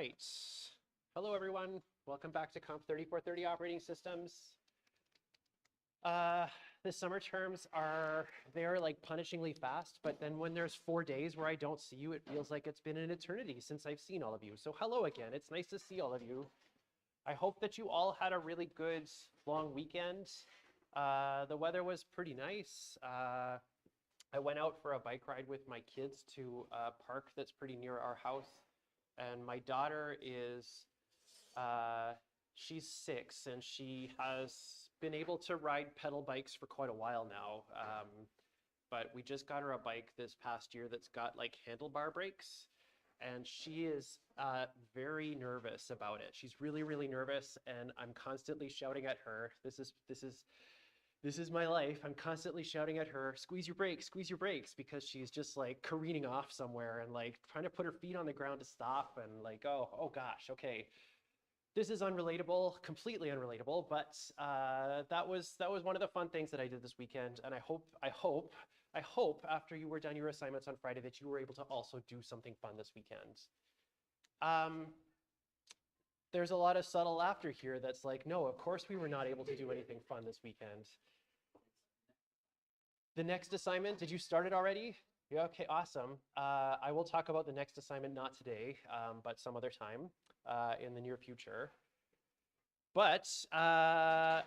right. Hello, everyone. Welcome back to Comp 3430 Operating Systems. The summer terms they're like punishingly fast, but then when there's 4 days where I don't see you, it feels like it's been an eternity since I've seen all of you. So hello again. It's nice to see all of you. I hope that you all had a really good long weekend. The weather was pretty nice. I went out for a bike ride with my kids to a park that's pretty near our house. And my daughter is, she's 6 and she has been able to ride pedal bikes for quite a while now. But we just got her a bike this past year that's got like handlebar brakes. And she is very nervous about it. She's really, really nervous, and I'm constantly shouting at her. This is my life. I'm constantly shouting at her, squeeze your brakes, because she's just like careening off somewhere and like trying to put her feet on the ground to stop and like, oh gosh, okay. This is unrelatable, completely unrelatable, but that was one of the fun things that I did this weekend, and I hope after you were done your assignments on Friday that you were able to also do something fun this weekend. There's a lot of subtle laughter here that's like, no, of course we were not able to do anything fun this weekend. The next assignment, did you start it already? Yeah, okay, awesome. I will talk about the next assignment, not today, but some other time in the near future. But I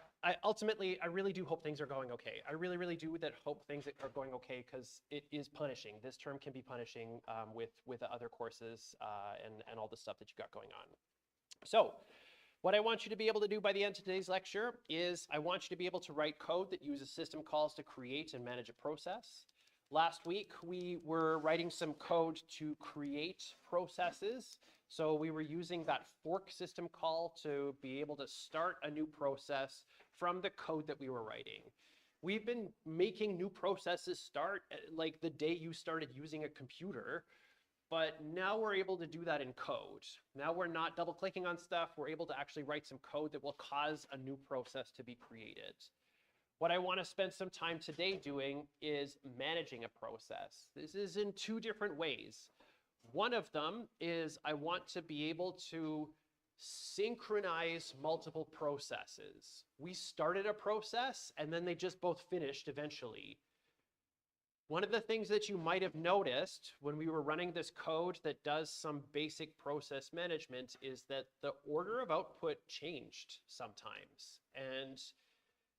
really do hope things are going okay. I really, really do hope things are going okay, because it is punishing. This term can be punishing with other courses and all the stuff that you got going on. So what I want you to be able to do by the end of today's lecture is I want you to be able to write code that uses system calls to create and manage a process. Last week, we were writing some code to create processes. So we were using that fork system call to be able to start a new process from the code that we were writing. We've been making new processes start like the day you started using a computer. But now we're able to do that in code. Now we're not double clicking on stuff. We're able to actually write some code that will cause a new process to be created. What I want to spend some time today doing is managing a process. This is in 2 different ways. One of them is I want to be able to synchronize multiple processes. We started a process and then they just both finished eventually. One of the things that you might have noticed when we were running this code that does some basic process management is that the order of output changed sometimes. And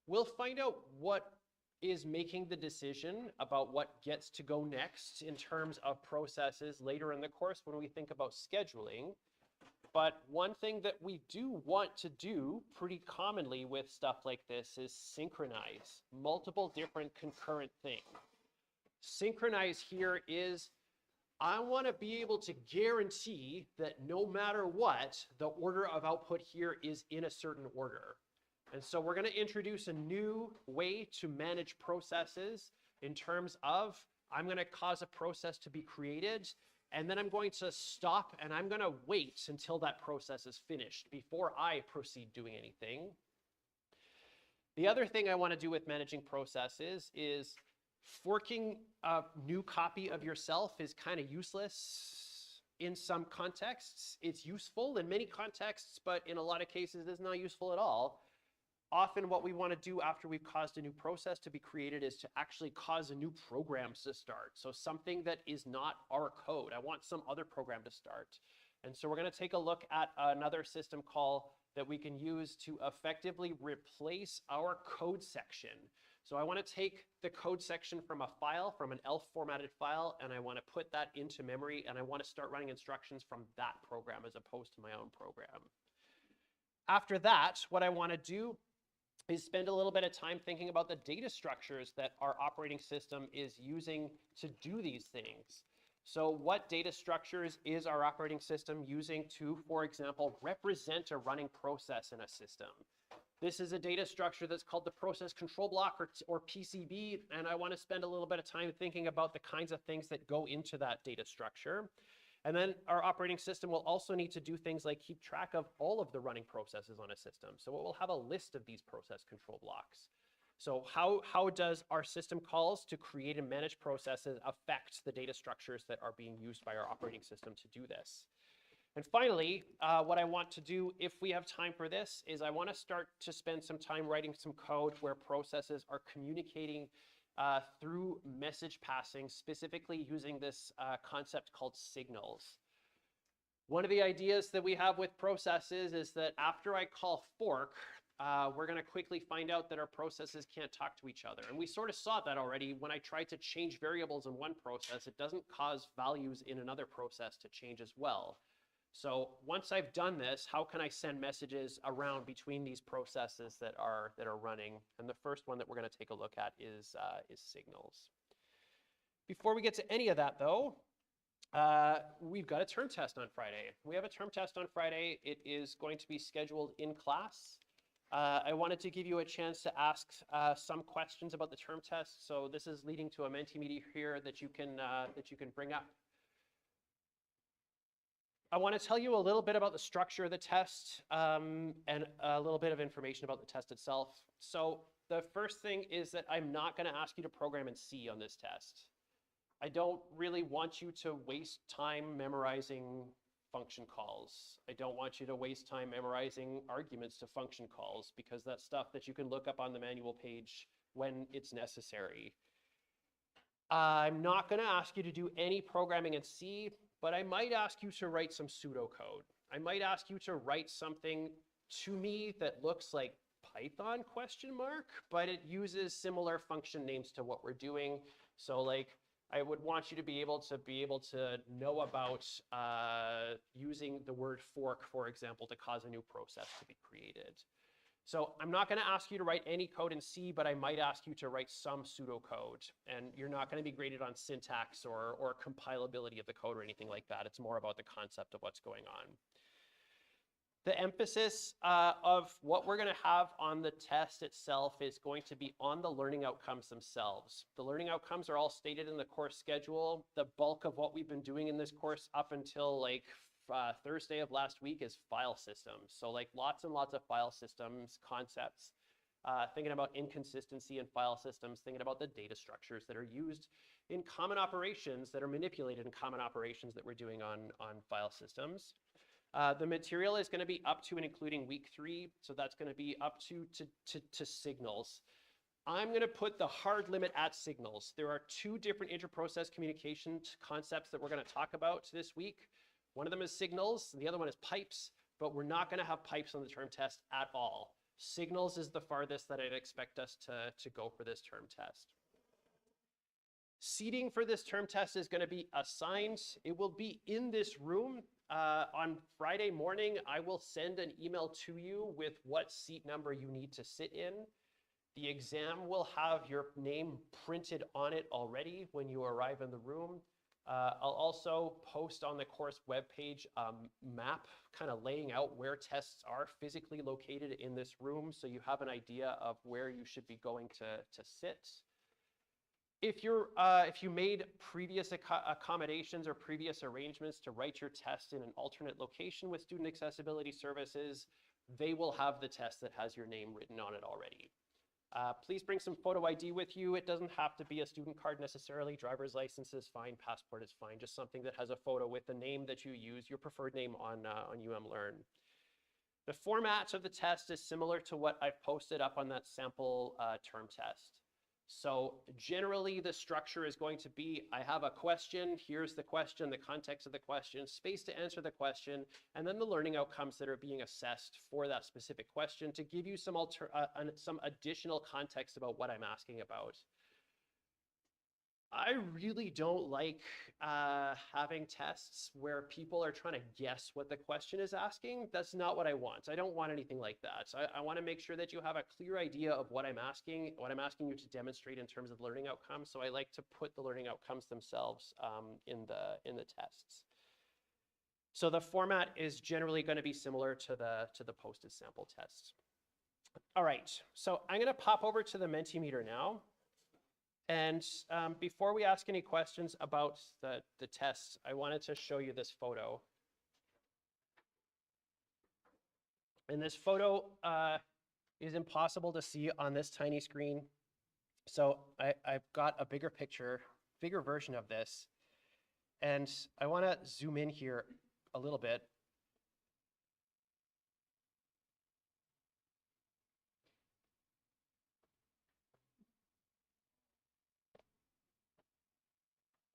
we'll find out what is making the decision about what gets to go next in terms of processes later in the course when we think about scheduling. But one thing that we do want to do pretty commonly with stuff like this is synchronize multiple different concurrent things. Synchronize here is, I want to be able to guarantee that no matter what, the order of output here is in a certain order. And so we're going to introduce a new way to manage processes in terms of, I'm going to cause a process to be created, and then I'm going to stop and I'm going to wait until that process is finished before I proceed doing anything. The other thing I want to do with managing processes is forking a new copy of yourself is kind of useless in some contexts. It's useful in many contexts, but in a lot of cases, it's not useful at all. Often what we want to do after we've caused a new process to be created is to actually cause a new program to start. So something that is not our code. I want some other program to start. And so we're going to take a look at another system call that we can use to effectively replace our code section. So I want to take the code section from a file, from an ELF formatted file, and I want to put that into memory, and I want to start running instructions from that program as opposed to my own program. After that, what I want to do is spend a little bit of time thinking about the data structures that our operating system is using to do these things. So what data structures is our operating system using to, for example, represent a running process in a system? This is a data structure that's called the process control block, or PCB, and I want to spend a little bit of time thinking about the kinds of things that go into that data structure. And then our operating system will also need to do things like keep track of all of the running processes on a system. So it will have a list of these process control blocks. So how does our system calls to create and manage processes affect the data structures that are being used by our operating system to do this? And finally, what I want to do, if we have time for this, is I want to start to spend some time writing some code where processes are communicating through message passing, specifically using this concept called signals. One of the ideas that we have with processes is that after I call fork, we're going to quickly find out that our processes can't talk to each other. And we sort of saw that already when I tried to change variables in one process. It doesn't cause values in another process to change as well. So once I've done this, how can I send messages around between these processes that are running? And the first one that we're going to take a look at is signals. Before we get to any of that, though, we've got a term test on Friday. We have a term test on Friday. It is going to be scheduled in class. I wanted to give you a chance to ask some questions about the term test. So this is leading to a Mentimeter here that you can bring up. I want to tell you a little bit about the structure of the test and a little bit of information about the test itself. So the first thing is that I'm not going to ask you to program in C on this test. I don't really want you to waste time memorizing function calls. I don't want you to waste time memorizing arguments to function calls, because that's stuff that you can look up on the manual page when it's necessary. I'm not going to ask you to do any programming in C, but I might ask you to write some pseudocode. I might ask you to write something to me that looks like Python ? But it uses similar function names to what we're doing. So like, I would want you to be able to know about using the word fork, for example, to cause a new process to be created. So I'm not going to ask you to write any code in C, but I might ask you to write some pseudocode. And you're not going to be graded on syntax or compilability of the code or anything like that. It's more about the concept of what's going on. The emphasis of what we're going to have on the test itself is going to be on the learning outcomes themselves. The learning outcomes are all stated in the course schedule. The bulk of what we've been doing in this course up until like Thursday of last week is file systems. So like lots and lots of file systems concepts, thinking about inconsistency in file systems, thinking about the data structures that are used in common operations, that are manipulated in common operations that we're doing on file systems. The material is going to be up to and including week 3. So that's going to be up to signals. I'm going to put the hard limit at signals. There are 2 different interprocess communication concepts that we're going to talk about this week. One of them is signals, and the other one is pipes, but we're not going to have pipes on the term test at all. Signals is the farthest that I'd expect us to go for this term test. Seating for this term test is going to be assigned. It will be in this room. On Friday morning, I will send an email to you with what seat number you need to sit in. The exam will have your name printed on it already when you arrive in the room. I'll also post on the course webpage a map kind of laying out where tests are physically located in this room, so you have an idea of where you should be going to sit. If you made previous accommodations or previous arrangements to write your test in an alternate location with Student Accessibility Services, they will have the test that has your name written on it already. Please bring some photo ID with you. It doesn't have to be a student card necessarily. Driver's license is fine. Passport is fine. Just something that has a photo with the name that you use, your preferred name on UMLearn. The format of the test is similar to what I've posted up on that sample term test. So generally, the structure is going to be, I have a question, here's the question, the context of the question, space to answer the question, and then the learning outcomes that are being assessed for that specific question to give you some additional context about what I'm asking about. I really don't like having tests where people are trying to guess what the question is asking. That's not what I want. I don't want anything like that. So I want to make sure that you have a clear idea of what I'm asking you to demonstrate in terms of learning outcomes. So I like to put the learning outcomes themselves in the tests. So the format is generally going to be similar to the posted sample test. All right, so I'm going to pop over to the Mentimeter now. And before we ask any questions about the test, I wanted to show you this photo. And this photo is impossible to see on this tiny screen. So I've got a bigger picture, bigger version of this. And I want to zoom in here a little bit.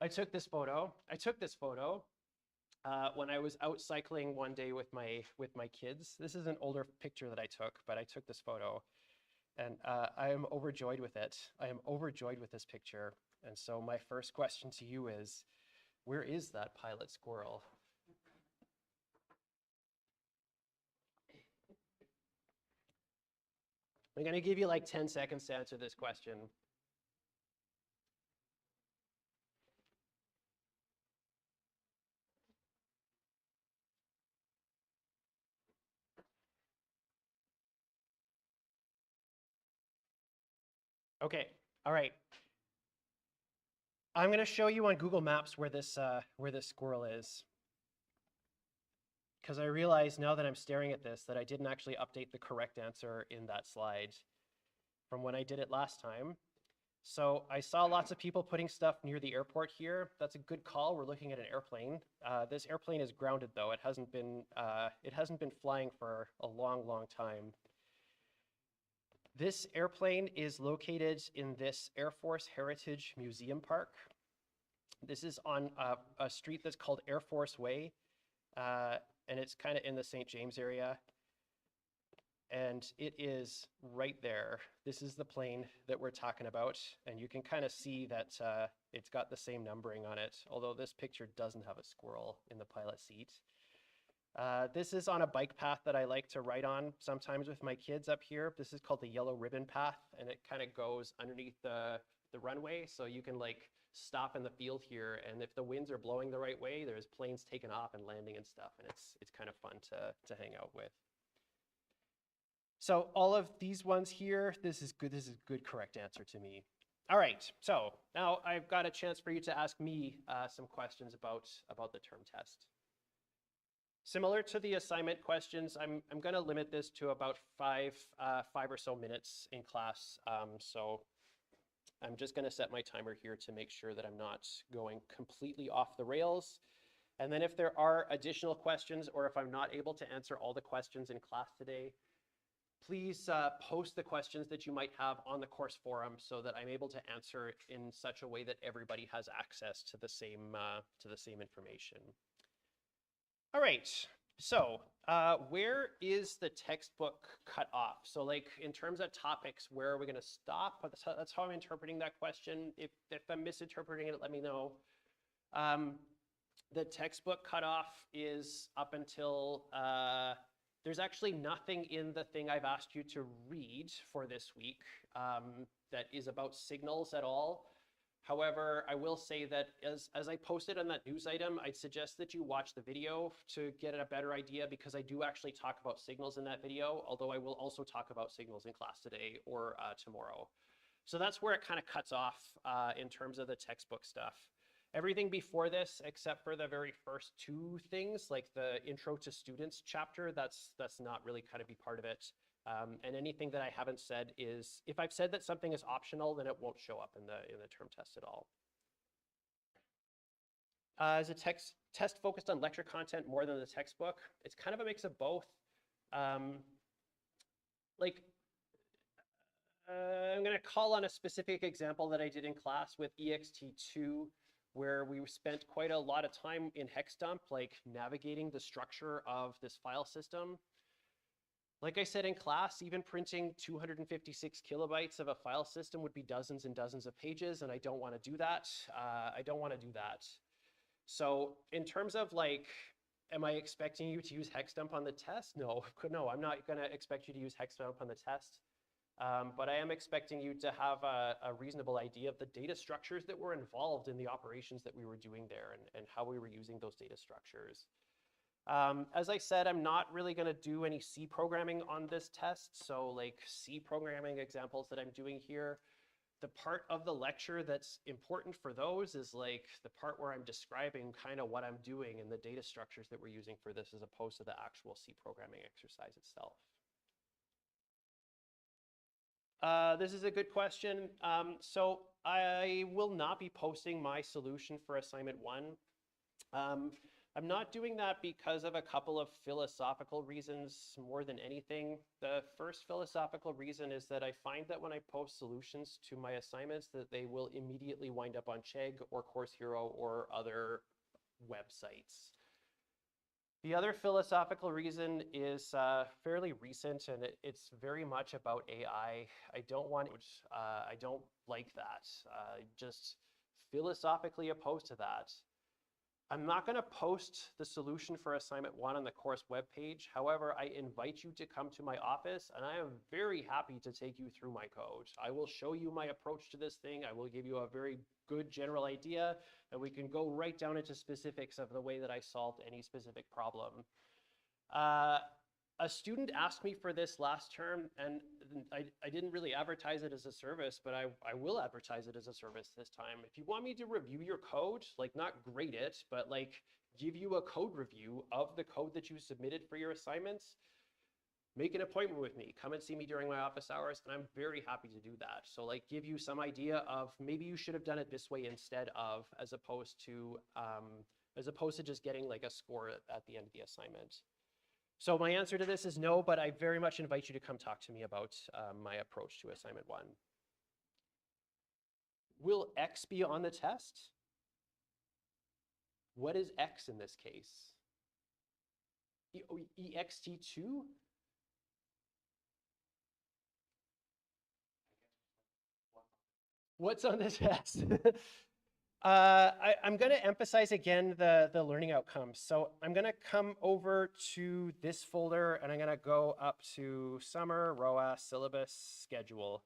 I took this photo. When I was out cycling one day with my kids. This is an older picture that I took, but I took this photo, and I am overjoyed with it. I am overjoyed with this picture. And so my first question to you is, where is that pilot squirrel? I'm going to give you like 10 seconds to answer this question. Okay, all right. I'm going to show you on Google Maps where this squirrel is, because I realize now that I'm staring at this that I didn't actually update the correct answer in that slide from when I did it last time. So I saw lots of people putting stuff near the airport here. That's a good call. We're looking at an airplane. This airplane is grounded though. It hasn't been flying for a long, long time. This airplane is located in this Air Force Heritage Museum Park. This is on a street that's called Air Force Way, and it's kind of in the St. James area. And it is right there. This is the plane that we're talking about. And you can kind of see that it's got the same numbering on it, although this picture doesn't have a squirrel in the pilot seat. This is on a bike path that I like to ride on sometimes with my kids up here. This is called the Yellow Ribbon Path, and it kind of goes underneath the runway. So you can like stop in the field here, and if the winds are blowing the right way, there's planes taking off and landing and stuff, and it's kind of fun to hang out with. So all of these ones here, this is good. This is a good, correct answer to me. All right, so now I've got a chance for you to ask me some questions about the term test. Similar to the assignment questions, I'm going to limit this to about five or so minutes in class. So I'm just going to set my timer here to make sure that I'm not going completely off the rails. And then if there are additional questions, or if I'm not able to answer all the questions in class today, please post the questions that you might have on the course forum so that I'm able to answer it in such a way that everybody has access to the same information. All right, so where is the textbook cut off? So like in terms of topics, where are we going to stop? That's how I'm interpreting that question. If I'm misinterpreting it, let me know. The textbook cutoff is up until there's actually nothing in the thing I've asked you to read for this week that is about signals at all. However, I will say that as I posted on that news item, I'd suggest that you watch the video to get a better idea, because I do actually talk about signals in that video, although I will also talk about signals in class today or tomorrow. So that's where it kind of cuts off in terms of the textbook stuff. Everything before this, except for the very first two things, like the Intro to Students chapter, that's not really kind of be part of it. And anything that I haven't said is, if I've said that something is optional, then it won't show up in the term test at all. Is a test focused on lecture content more than the textbook? It's kind of a mix of both. I'm going to call on a specific example that I did in class with EXT2, where we spent quite a lot of time in HexDump, like navigating the structure of this file system. Like I said in class, even printing 256 kilobytes of a file system would be dozens and dozens of pages, and I don't want to do that. So in terms of like, am I expecting you to use HexDump on the test? No, I'm not going to expect you to use HexDump on the test. But I am expecting you to have a reasonable idea of the data structures that were involved in the operations that we were doing there, and how we were using those data structures. As I said, I'm not really going to do any C programming on this test. So like C programming examples that I'm doing here, the part of the lecture that's important for those is like the part where I'm describing kind of what I'm doing and the data structures that we're using for this, as opposed to the actual C programming exercise itself. This is a good question. So I will not be posting my solution for assignment 1. I'm not doing that because of a couple of philosophical reasons more than anything. The first philosophical reason is that I find that when I post solutions to my assignments that they will immediately wind up on Chegg or Course Hero or other websites. The other philosophical reason is fairly recent, and it's very much about AI. I don't like that. Just philosophically opposed to that. I'm not going to post the solution for assignment 1 on the course webpage. However, I invite you to come to my office, and I am very happy to take you through my code. I will show you my approach to this thing. I will give you a very good general idea, and we can go right down into specifics of the way that I solved any specific problem. A student asked me for this last term, and I didn't really advertise it as a service, but I will advertise it as a service this time. If you want me to review your code, like not grade it, but like give you a code review of the code that you submitted for your assignments, make an appointment with me. Come and see me during my office hours, and I'm very happy to do that. So like give you some idea of maybe you should have done it this way instead of, as opposed to just getting like a score at the end of the assignment. So my answer to this is no, but I very much invite you to come talk to me about my approach to assignment 1. Will X be on the test? What is X in this case? EXT2? What's on the test? I'm going to emphasize again the learning outcomes. So I'm going to come over to this folder, and I'm going to go up to summer, ROAS, syllabus, schedule.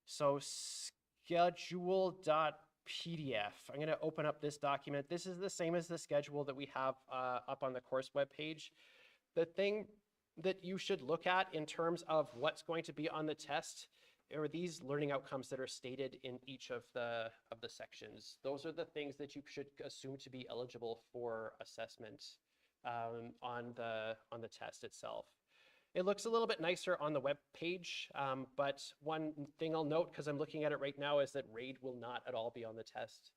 So schedule.pdf. I'm going to open up this document. This is the same as the schedule that we have up on the course webpage. The thing that you should look at in terms of what's going to be on the test are these learning outcomes that are stated in each of the sections. Those are the things that you should assume to be eligible for assessment on the test itself. It looks a little bit nicer on the web page, but one thing I'll note, because I'm looking at it right now, is that RAID will not at all be on the test.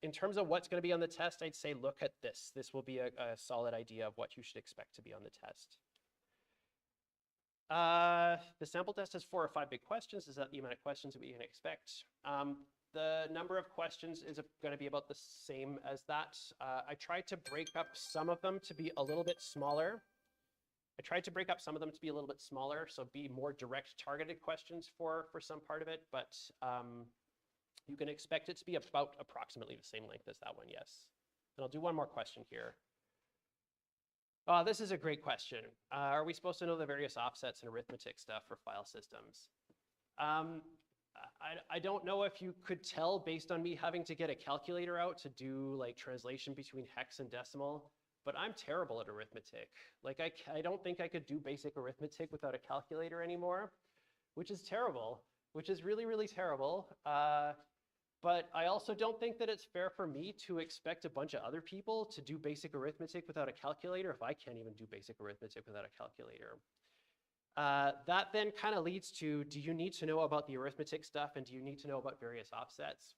In terms of what's going to be on the test, I'd say look at this. This will be a solid idea of what you should expect to be on the test. The sample test has 4 or 5 big questions. Is that the amount of questions that we can expect? The number of questions is going to be about the same as that. I tried to break up some of them to be a little bit smaller. So be more direct targeted questions for some part of it, but you can expect it to be about approximately the same length as that one, yes. And I'll do one more question here. This is a great question. Are we supposed to know the various offsets and arithmetic stuff for file systems? I don't know if you could tell based on me having to get a calculator out to do like translation between hex and decimal, but I'm terrible at arithmetic. Like I don't think I could do basic arithmetic without a calculator anymore, which is terrible, which is really, really terrible. But I also don't think that it's fair for me to expect a bunch of other people to do basic arithmetic without a calculator if I can't even do basic arithmetic without a calculator. That then kind of leads to, do you need to know about the arithmetic stuff, and do you need to know about various offsets?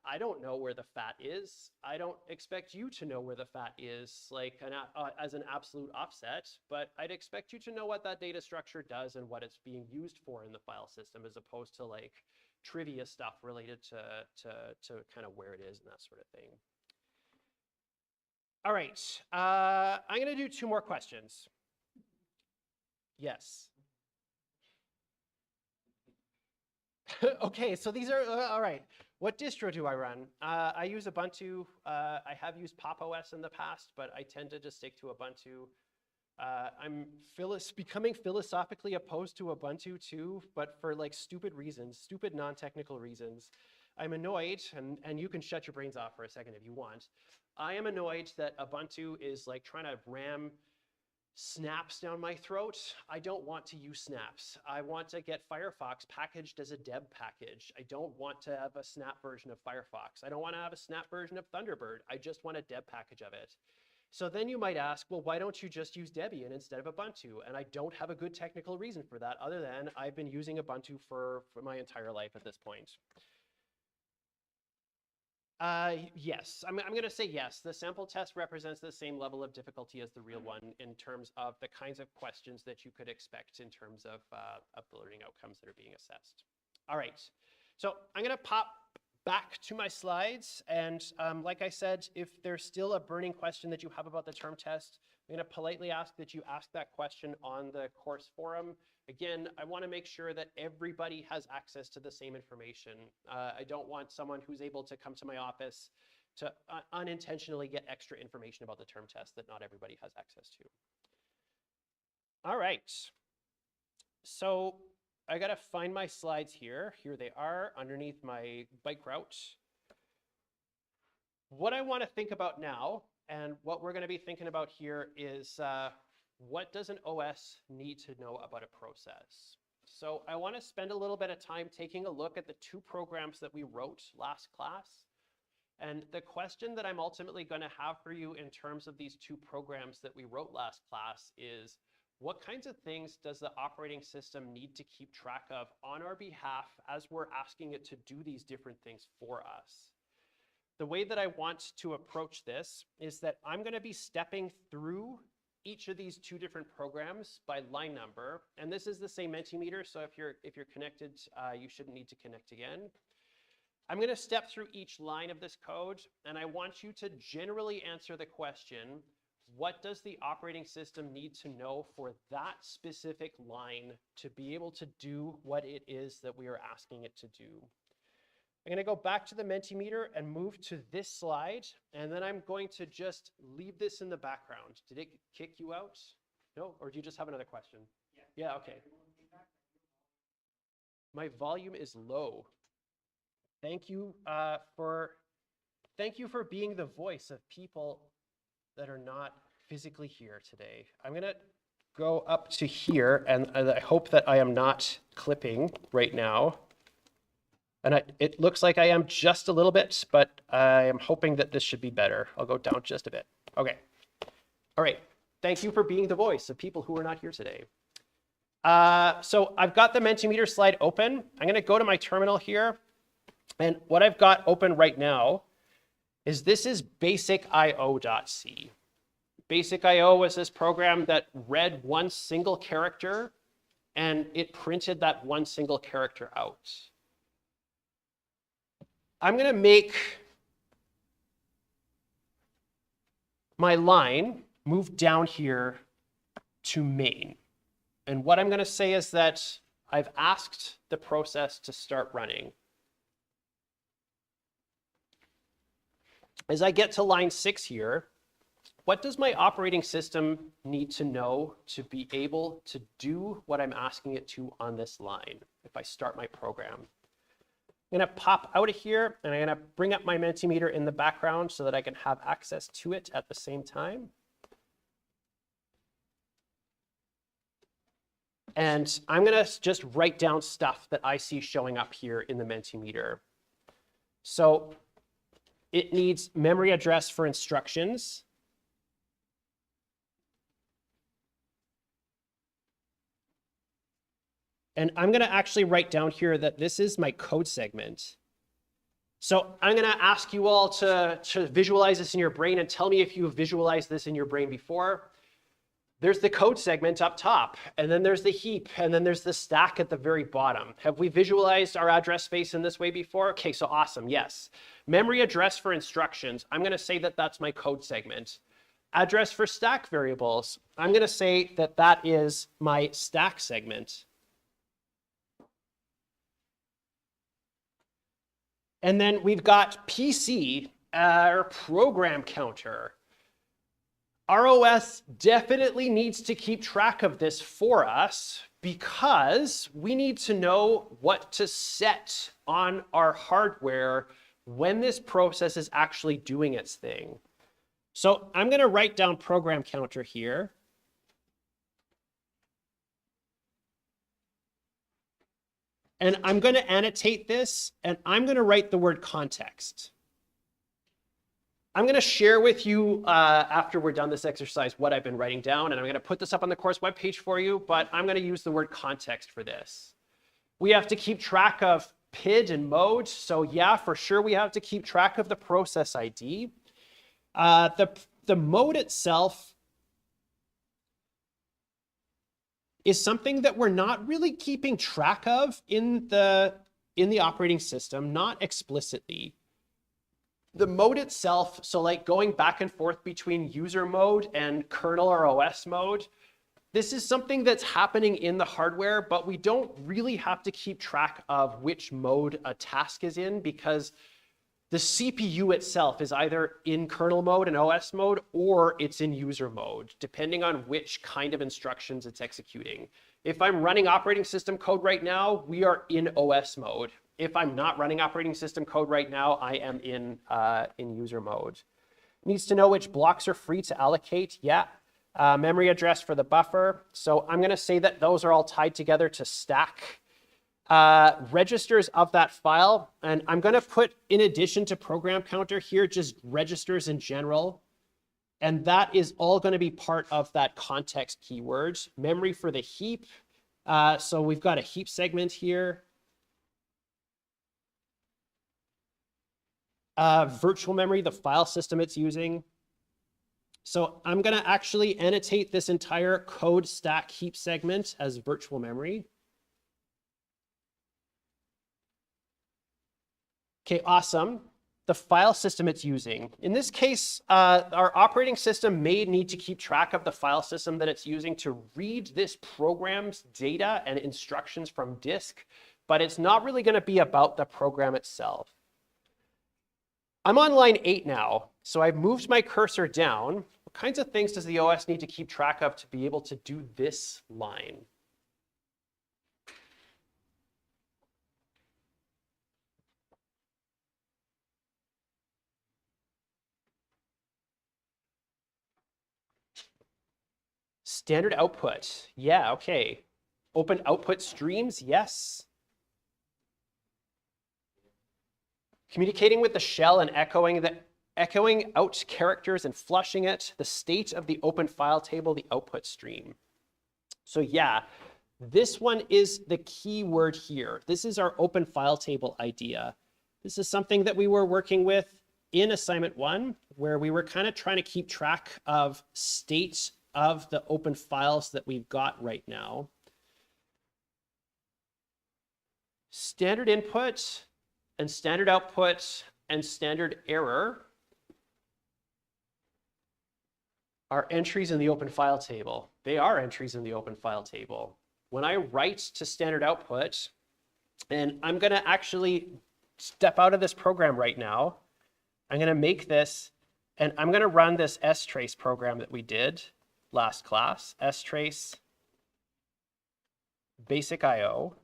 I don't know where the fat is. I don't expect you to know where the fat is like as an absolute offset, but I'd expect you to know what that data structure does and what it's being used for in the file system, as opposed to like trivia stuff related to kind of where it is and that sort of thing. All right, I'm going to do 2 more questions. Yes. Okay, so these are, all right. What distro do I run? I use Ubuntu. I have used Pop! OS in the past, but I tend to just stick to Ubuntu. I'm becoming philosophically opposed to Ubuntu too, but for like stupid reasons, stupid non-technical reasons. I'm annoyed, and you can shut your brains off for a second if you want. I am annoyed that Ubuntu is like trying to ram snaps down my throat. I don't want to use snaps. I want to get Firefox packaged as a deb package. I don't want to have a snap version of Firefox. I don't want to have a snap version of Thunderbird. I just want a deb package of it. So then you might ask, well, why don't you just use Debian instead of Ubuntu? And I don't have a good technical reason for that, other than I've been using Ubuntu for my entire life at this point. Yes, I'm going to say yes. The sample test represents the same level of difficulty as the real one in terms of the kinds of questions that you could expect in terms of the learning outcomes that are being assessed. All right, so I'm going to pop back to my slides. And like I said, if there's still a burning question that you have about the term test, I'm going to politely ask that you ask that question on the course forum. Again, I want to make sure that everybody has access to the same information. I don't want someone who's able to come to my office to unintentionally get extra information about the term test that not everybody has access to. All right. So I got to find my slides here. Here they are underneath my bike route. What I want to think about now, and what we're going to be thinking about here, is what does an OS need to know about a process? So I want to spend a little bit of time taking a look at the two programs that we wrote last class. And the question that I'm ultimately going to have for you in terms of these two programs that we wrote last class is, what kinds of things does the operating system need to keep track of on our behalf as we're asking it to do these different things for us? The way that I want to approach this is that I'm going to be stepping through each of these two different programs by line number, and this is the same Mentimeter, so if you're connected, you shouldn't need to connect again. I'm going to step through each line of this code, and I want you to generally answer the question, what does the operating system need to know for that specific line to be able to do what it is that we are asking it to do? I'm going to go back to the Mentimeter and move to this slide, and then I'm going to just leave this in the background. Did it kick you out? No? Or do you just have another question? Yeah, okay. My volume is low. Thank you for being the voice of people that are not physically here today. I'm going to go up to here, and I hope that I am not clipping right now. And it looks like I am just a little bit, but I am hoping that this should be better. I'll go down just a bit. Okay. All right. Thank you for being the voice of people who are not here today. So I've got the Mentimeter slide open. I'm going to go to my terminal here. And what I've got open right now is this is basic.io.c. Basic.io was this program that read one single character, and it printed that one single character out. I'm going to make my line move down here to main. And what I'm going to say is that I've asked the process to start running. As I get to line 6 here, what does my operating system need to know to be able to do what I'm asking it to on this line if I start my program? I'm going to pop out of here, and I'm going to bring up my Mentimeter in the background so that I can have access to it at the same time. And I'm going to just write down stuff that I see showing up here in the Mentimeter. So it needs memory address for instructions. And I'm going to actually write down here that this is my code segment. So I'm going to ask you all to visualize this in your brain and tell me if you have visualized this in your brain before. There's the code segment up top, and then there's the heap, and then there's the stack at the very bottom. Have we visualized our address space in this way before? Okay, so awesome, yes. Memory address for instructions, I'm going to say that that's my code segment. Address for stack variables, I'm going to say that that is my stack segment. And then we've got PC, or program counter. ROS definitely needs to keep track of this for us because we need to know what to set on our hardware when this process is actually doing its thing. So I'm going to write down program counter here. And I'm going to annotate this, and I'm going to write the word context. I'm going to share with you after we're done this exercise what I've been writing down, and I'm going to put this up on the course webpage for you, but I'm going to use the word context for this. We have to keep track of PID and mode. So yeah, for sure we have to keep track of the process ID. The mode itself is something that we're not really keeping track of in the operating system, not explicitly. The mode itself, so like going back and forth between user mode and kernel or OS mode, this is something that's happening in the hardware, but we don't really have to keep track of which mode a task is in because the CPU itself is either in kernel mode and OS mode, or it's in user mode, depending on which kind of instructions it's executing. If I'm running operating system code right now, we are in OS mode. If I'm not running operating system code right now, I am in user mode. Needs to know which blocks are free to allocate. Yeah. Memory address for the buffer. So I'm going to say that those are all tied together to stack registers of that file. And I'm going to put, in addition to program counter here, just registers in general. And that is all going to be part of that context keyword. Memory for the heap. So we've got a heap segment here. Virtual memory, the file system it's using. So I'm going to actually annotate this entire code stack heap segment as virtual memory. Okay, awesome. The file system it's using. In this case, our operating system may need to keep track of the file system that it's using to read this program's data and instructions from disk, but it's not really going to be about the program itself. I'm on line 8 now, so I've moved my cursor down. What kinds of things does the OS need to keep track of to be able to do this line? Standard output. Yeah, okay. Open output streams. Yes. Communicating with the shell and echoing out characters and flushing it, the state of the open file table, the output stream. So yeah, this one is the key word here. This is our open file table idea. This is something that we were working with in assignment 1, where we were kind of trying to keep track of state of the open files that we've got right now. Standard input and standard output and standard error are entries in the open file table. They are entries in the open file table. When I write to standard output, and I'm going to actually step out of this program right now, I'm going to make this, and I'm going to run this strace program that we did last class, strace basic IO.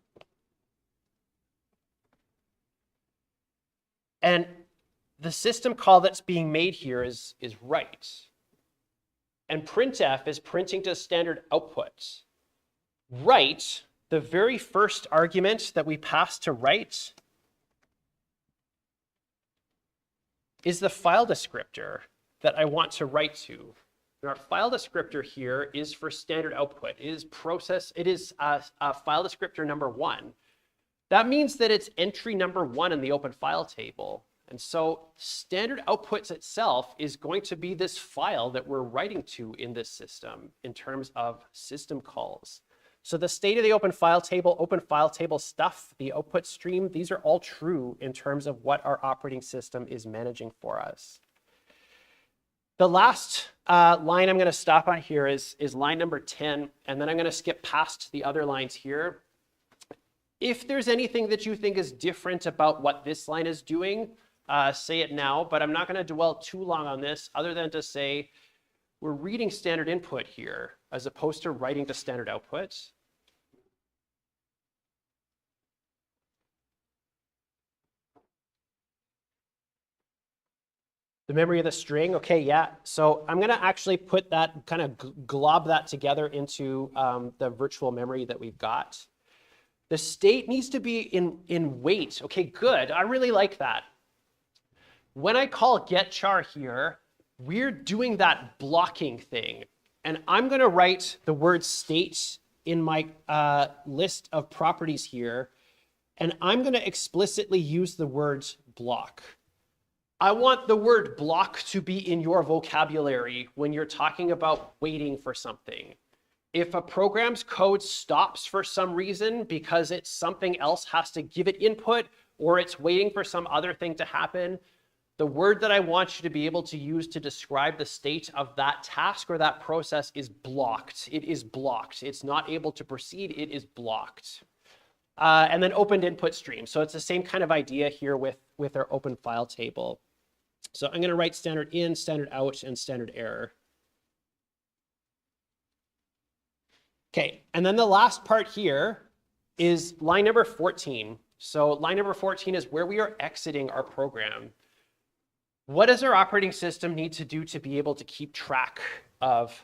And the system call that's being made here is write. And printf is printing to standard output. Write, the very first argument that we pass to write, is the file descriptor that I want to write to. And our file descriptor here is for standard output. It is file descriptor number 1. That means that it's entry number 1 in the open file table. And so standard outputs itself is going to be this file that we're writing to in this system in terms of system calls. So the state of the open file table stuff, the output stream, these are all true in terms of what our operating system is managing for us. The last line I'm going to stop on here is line number 10, and then I'm going to skip past the other lines here. If there's anything that you think is different about what this line is doing, say it now, but I'm not going to dwell too long on this other than to say we're reading standard input here as opposed to writing to standard output. The memory of the string, okay, yeah. So I'm going to actually put that, kind of glob that together into the virtual memory that we've got. The state needs to be in wait. Okay, good. I really like that. When I call getChar here, we're doing that blocking thing. And I'm going to write the word state in my list of properties here. and I'm going to explicitly use the word block. I want the word block to be in your vocabulary when you're talking about waiting for something. If a program's code stops for some reason because it's something else has to give it input or it's waiting for some other thing to happen, the word that I want you to be able to use to describe the state of that task or that process is blocked. It is blocked. It's not able to proceed. It is blocked. And then opened input stream. So it's the same kind of idea here with our open file table. So I'm going to write standard in, standard out, and standard error. Okay, and then the last part here is line number 14. So line number 14 is where we are exiting our program. What does our operating system need to do to be able to keep track of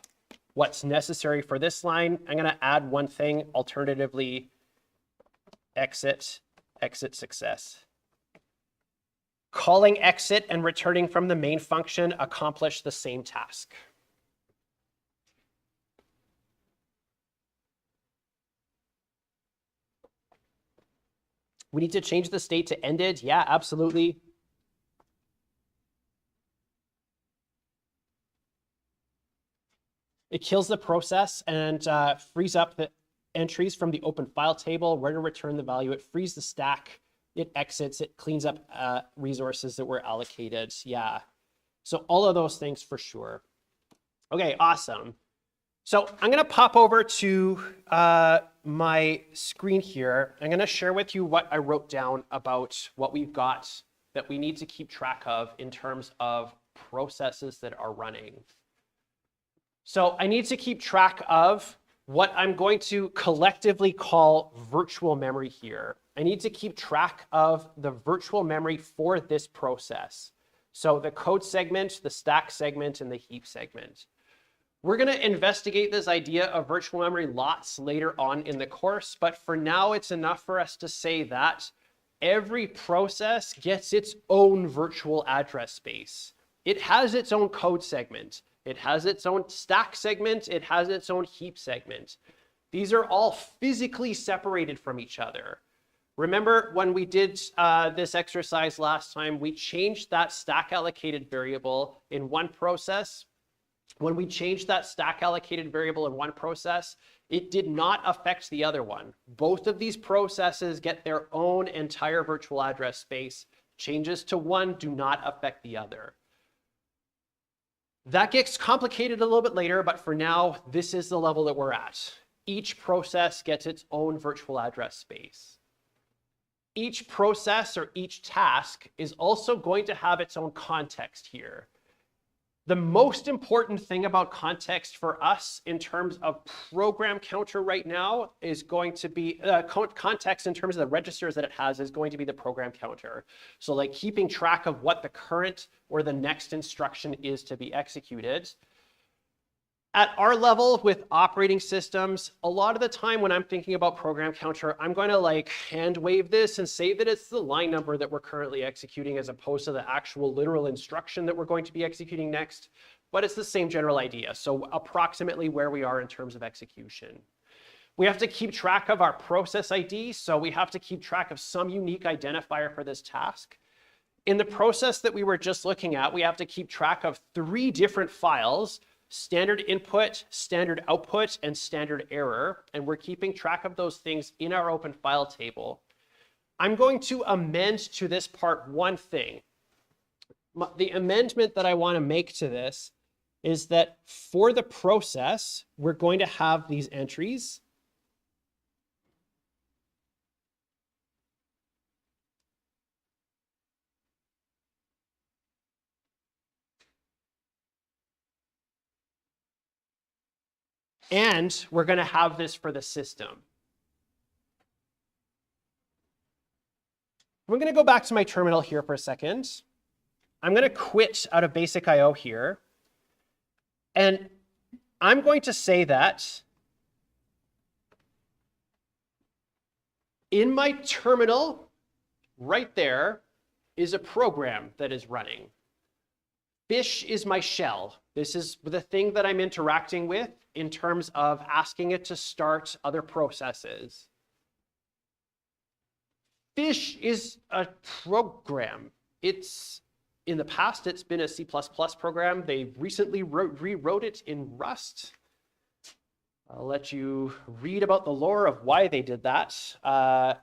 what's necessary for this line? I'm going to add one thing, alternatively, exit success. Calling exit and returning from the main function accomplish the same task. We need to change the state to ended. Yeah, absolutely. It kills the process and frees up the entries from the open file table, where to return the value. It frees the stack. It exits. It cleans up resources that were allocated. Yeah. So all of those things for sure. Okay, awesome. So I'm going to pop over to my screen here. I'm going to share with you what I wrote down about what we've got that we need to keep track of in terms of processes that are running. So I need to keep track of what I'm going to collectively call virtual memory here. I need to keep track of the virtual memory for this process. So the code segment, the stack segment, and the heap segment. We're going to investigate this idea of virtual memory lots later on in the course, but for now it's enough for us to say that every process gets its own virtual address space. It has its own code segment. It has its own stack segment. It has its own heap segment. These are all physically separated from each other. Remember when we did this exercise last time, we changed that stack allocated variable in one process. When we changed that stack allocated variable in one process, it did not affect the other one. Both of these processes get their own entire virtual address space. Changes to one do not affect the other. That gets complicated a little bit later, but for now, this is the level that we're at. Each process gets its own virtual address space. Each process or each task is also going to have its own context here. The most important thing about context for us in terms of program counter right now is going to be context in terms of the registers that it has is going to be the program counter. So like keeping track of what the current or the next instruction is to be executed. At our level with operating systems, a lot of the time when I'm thinking about program counter, I'm going to like hand wave this and say that it's the line number that we're currently executing as opposed to the actual literal instruction that we're going to be executing next. But it's the same general idea. So approximately where we are in terms of execution. We have to keep track of our process ID. So we have to keep track of some unique identifier for this task. In the process that we were just looking at, we have to keep track of 3 different files: standard input, standard output, and standard error. And we're keeping track of those things in our open file table. I'm going to amend to this part one thing. The amendment that I want to make to this is that for the process, we're going to have these entries. And we're going to have this for the system. We're going to go back to my terminal here for a second. I'm going to quit out of basic IO here. And I'm going to say that in my terminal, right there, is a program that is running. Fish is my shell. This is the thing that I'm interacting with in terms of asking it to start other processes. Fish is a program. In the past, it's been a C++ program. They recently rewrote it in Rust. I'll let you read about the lore of why they did that.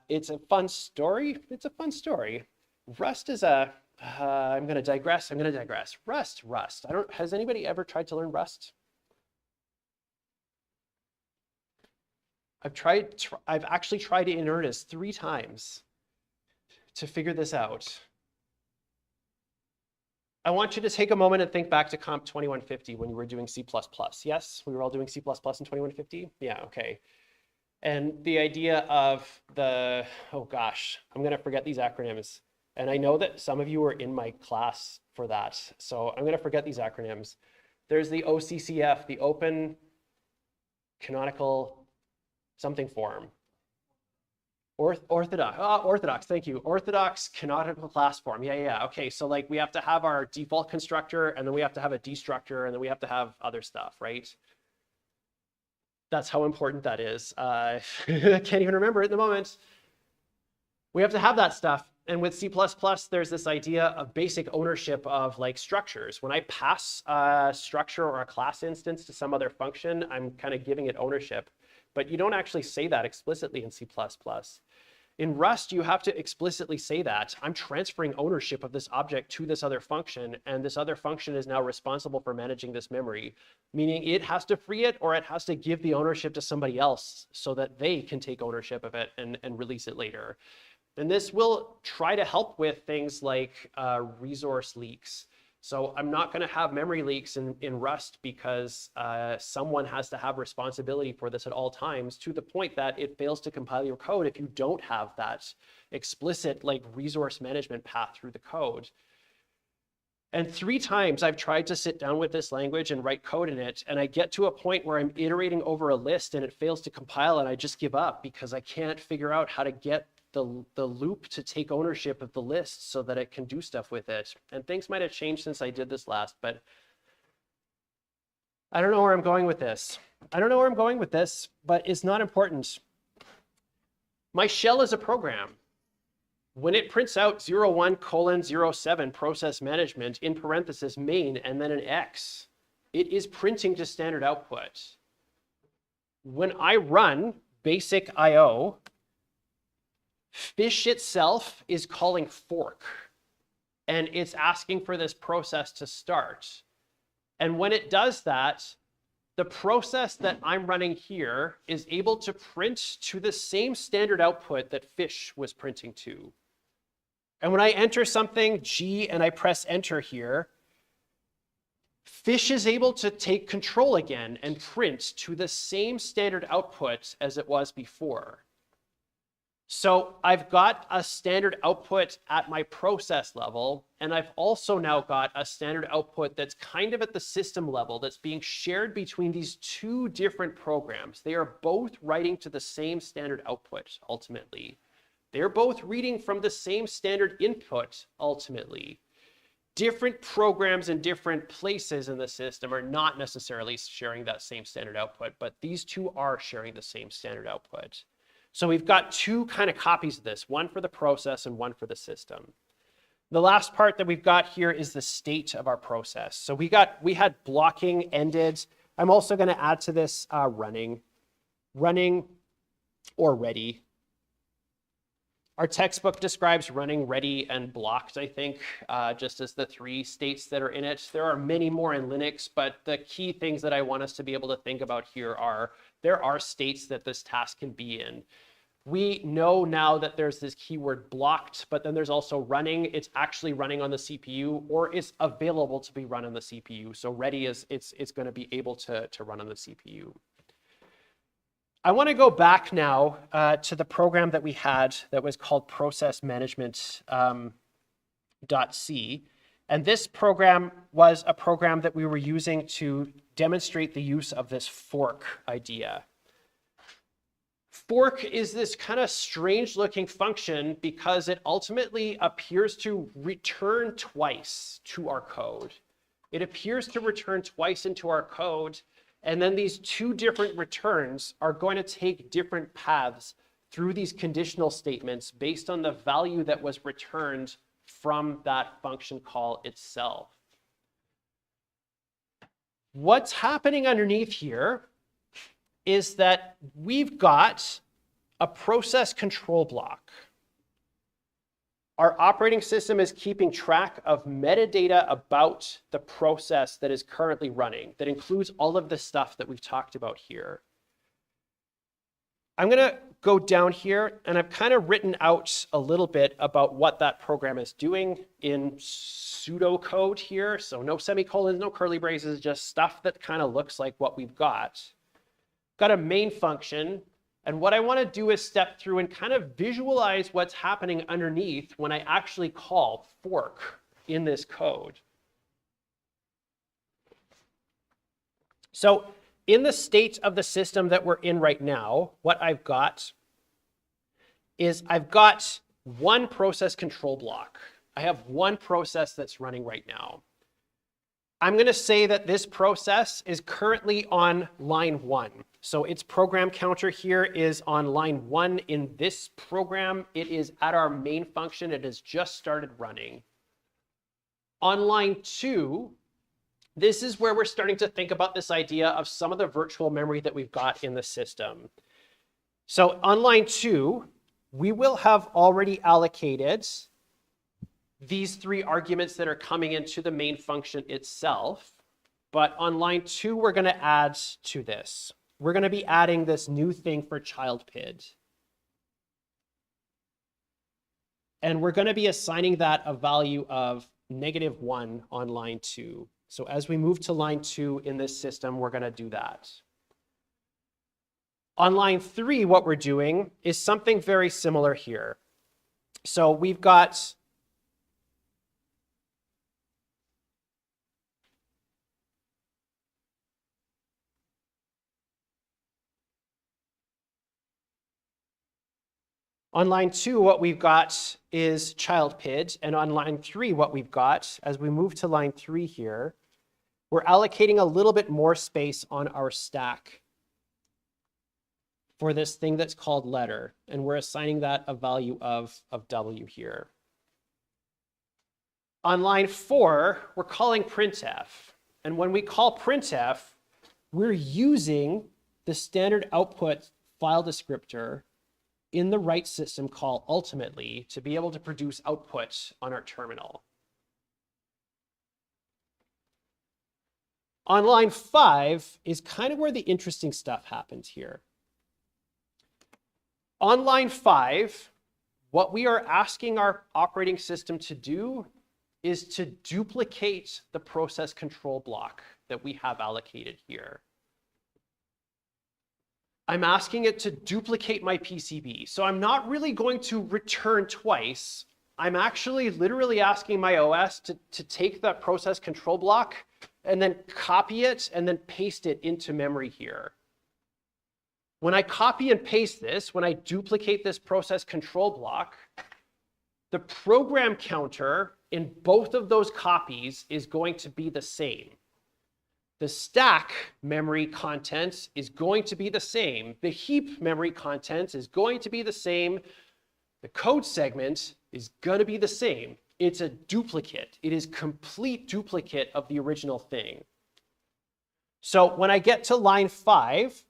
It's a fun story. It's a fun story. Rust is a, I'm gonna digress. Rust. Has anybody ever tried to learn Rust? I've actually tried it in earnest 3 times to figure this out. I want you to take a moment and think back to Comp 2150 when you were doing C++. Yes, we were all doing C++ in 2150? Yeah, okay. And the idea of the, oh gosh, I'm gonna forget these acronyms. And I know that some of you were in my class for that, so I'm gonna forget these acronyms. There's the OCCF, the Open Canonical Something Form. Orthodox, thank you. Orthodox canonical class form. Yeah. Okay, so like we have to have our default constructor, and then we have to have a destructor, and then we have to have other stuff, right? That's how important that is. I can't even remember it at the moment. We have to have that stuff. And with C++, there's this idea of basic ownership of like structures. When I pass a structure or a class instance to some other function, I'm kind of giving it ownership. But you don't actually say that explicitly in C++. In Rust, you have to explicitly say that. I'm transferring ownership of this object to this other function, and this other function is now responsible for managing this memory, meaning it has to free it or it has to give the ownership to somebody else so that they can take ownership of it and release it later. And this will try to help with things like resource leaks. So I'm not going to have memory leaks in Rust because someone has to have responsibility for this at all times, to the point that it fails to compile your code if you don't have that explicit like resource management path through the code. And 3 times I've tried to sit down with this language and write code in it, and I get to a point where I'm iterating over a list and it fails to compile, and I just give up because I can't figure out how to get the loop to take ownership of the list so that it can do stuff with it. And things might have changed since I did this last, but I don't know where I'm going with this. But it's not important. My shell is a program. When it prints out 01:07 process management in parenthesis main and then an X, it is printing to standard output. When I run basic IO, fish itself is calling fork, and it's asking for this process to start. And when it does that, the process that I'm running here is able to print to the same standard output that fish was printing to. And when I enter something G and I press enter here, fish is able to take control again and print to the same standard output as it was before. So I've got a standard output at my process level, and I've also now got a standard output that's kind of at the system level that's being shared between these 2 different programs. They are both writing to the same standard output, ultimately. They're both reading from the same standard input, ultimately. Different programs in different places in the system are not necessarily sharing that same standard output, but these 2 are sharing the same standard output. So we've got 2 kind of copies of this, one for the process and one for the system. The last part that we've got here is the state of our process. So we had blocking ended. I'm also going to add to this running or ready. Our textbook describes running, ready, and blocked, I think, just as the 3 states that are in it. There are many more in Linux, but the key things that I want us to be able to think about here are there are states that this task can be in. We know now that there's this keyword blocked, but then there's also running. It's actually running on the CPU, or it's available to be run on the CPU. So ready is it's going to be able to run on the CPU. I want to go back now to the program that we had that was called process management .c. And this program was a program that we were using to demonstrate the use of this fork idea. Fork is this kind of strange looking function because it ultimately appears to return twice to our code. It appears to return twice into our code, and then these 2 different returns are going to take different paths through these conditional statements based on the value that was returned from that function call itself. What's happening underneath here is that we've got a process control block. Our operating system is keeping track of metadata about the process that is currently running, that includes all of the stuff that we've talked about here. I'm going to go down here, and I've kind of written out a little bit about what that program is doing in pseudocode here. So no semicolons, no curly braces, just stuff that kind of looks like what we've got. Got a main function. And what I want to do is step through and kind of visualize what's happening underneath when I actually call fork in this code. So in the state of the system that we're in right now, what I've got is I've got one process control block. I have one process that's running right now. I'm going to say that this process is currently on line 1. So its program counter here is on line 1 in this program. It is at our main function. It has just started running. On line 2, this is where we're starting to think about this idea of some of the virtual memory that we've got in the system. So on line 2, we will have already allocated these 3 arguments that are coming into the main function itself. But on line 2, we're going to add to this. We're going to be adding this new thing for child PID. And we're going to be assigning that a value of -1 on line 2. So as we move to line 2 in this system, we're going to do that. On line 3, what we're doing is something very similar here. So we've got on line 2, what we've got is child PID, and on line 3, what we've got, as we move to line 3 here, we're allocating a little bit more space on our stack for this thing that's called letter, and we're assigning that a value of W here. On line 4, we're calling printf, and when we call printf, we're using the standard output file descriptor in the write system call ultimately to be able to produce output on our terminal. On line 5 is kind of where the interesting stuff happens here. On line 5, what we are asking our operating system to do is to duplicate the process control block that we have allocated here. I'm asking it to duplicate my PCB. So I'm not really going to return twice. I'm actually literally asking my OS to take that process control block and then copy it and then paste it into memory here. When I copy and paste this, when I duplicate this process control block, the program counter in both of those copies is going to be the same. The stack memory content is going to be the same. The heap memory content is going to be the same. The code segment is going to be the same. It's a duplicate. It is complete duplicate of the original thing. So when I get to line 5,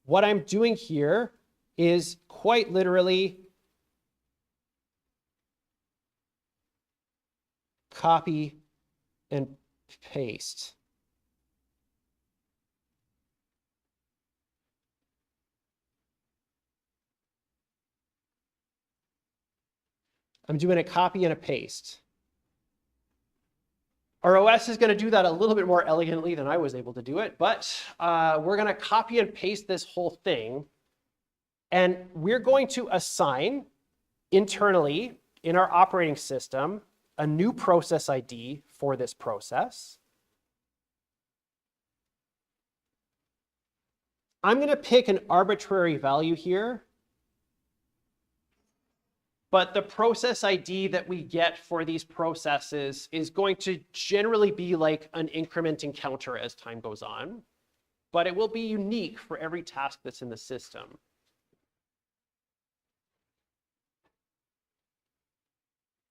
what I'm doing here is quite literally copy and paste. I'm doing a copy and a paste. Our OS is going to do that a little bit more elegantly than I was able to do it, but we're going to copy and paste this whole thing, and we're going to assign internally in our operating system a new process ID for this process. I'm going to pick an arbitrary value here, but the process ID that we get for these processes is going to generally be like an incrementing counter as time goes on, but it will be unique for every task that's in the system.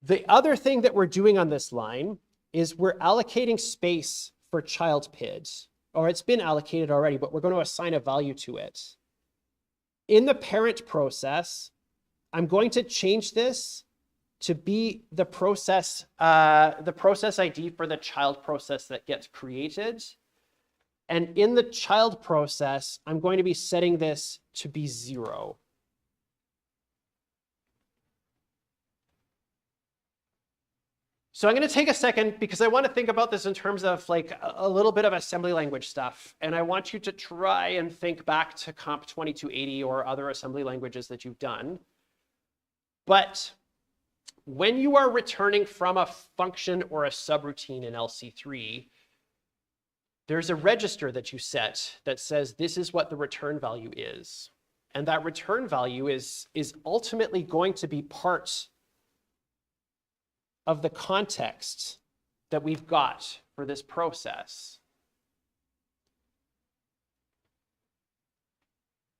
The other thing that we're doing on this line is we're allocating space for child PID, or it's been allocated already, but we're going to assign a value to it. In the parent process, I'm going to change this to be the process ID for the child process that gets created. And in the child process, I'm going to be setting this to be 0. So I'm going to take a second because I want to think about this in terms of like a little bit of assembly language stuff. And I want you to try and think back to Comp 2280 or other assembly languages that you've done. But when you are returning from a function or a subroutine in LC3, there's a register that you set that says this is what the return value is. And that return value is ultimately going to be part of the context that we've got for this process.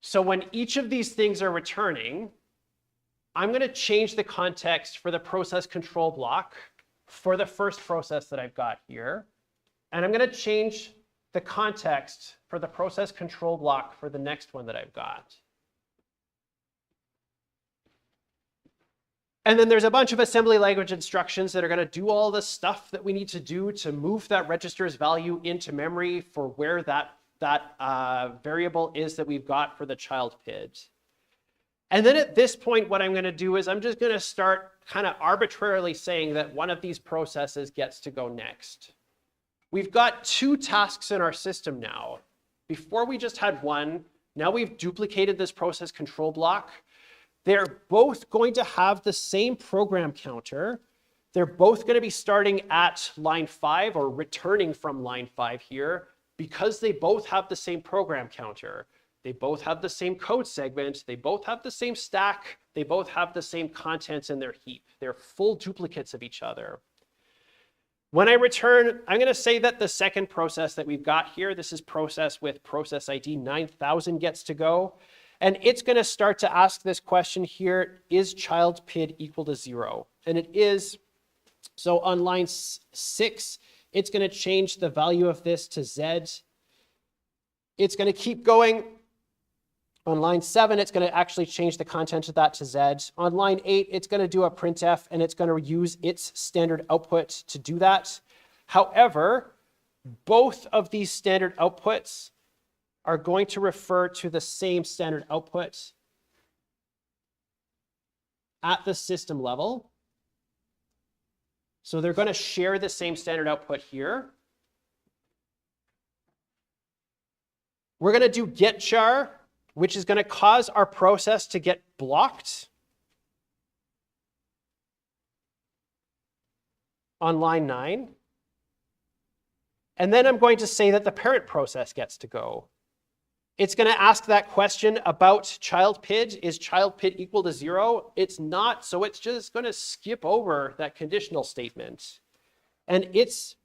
So when each of these things are returning, I'm going to change the context for the process control block for the first process that I've got here. And I'm going to change the context for the process control block for the next one that I've got. And then there's a bunch of assembly language instructions that are going to do all the stuff that we need to do to move that register's value into memory for where that variable is that we've got for the child PID. And then at this point, what I'm going to do is I'm just going to start kind of arbitrarily saying that one of these processes gets to go next. We've got 2 tasks in our system now. Before we just had 1. Now we've duplicated this process control block. They're both going to have the same program counter. They're both going to be starting at line 5 or returning from line 5 here because they both have the same program counter. They both have the same code segment. They both have the same stack. They both have the same contents in their heap. They're full duplicates of each other. When I return, I'm going to say that the second process that we've got here, this is process with process ID 9000 gets to go. And it's going to start to ask this question here, is child PID equal to 0? And it is. So on line 6, it's going to change the value of this to Z. It's going to keep going. On line 7, it's going to actually change the content of that to Z. On line 8, it's going to do a printf, and it's going to use its standard output to do that. However, both of these standard outputs are going to refer to the same standard output at the system level. So they're going to share the same standard output here. We're going to do get char, which is going to cause our process to get blocked on line 9. And then I'm going to say that the parent process gets to go. It's going to ask that question about child PID. Is child PID equal to 0? It's not, so it's just going to skip over that conditional statement. And it's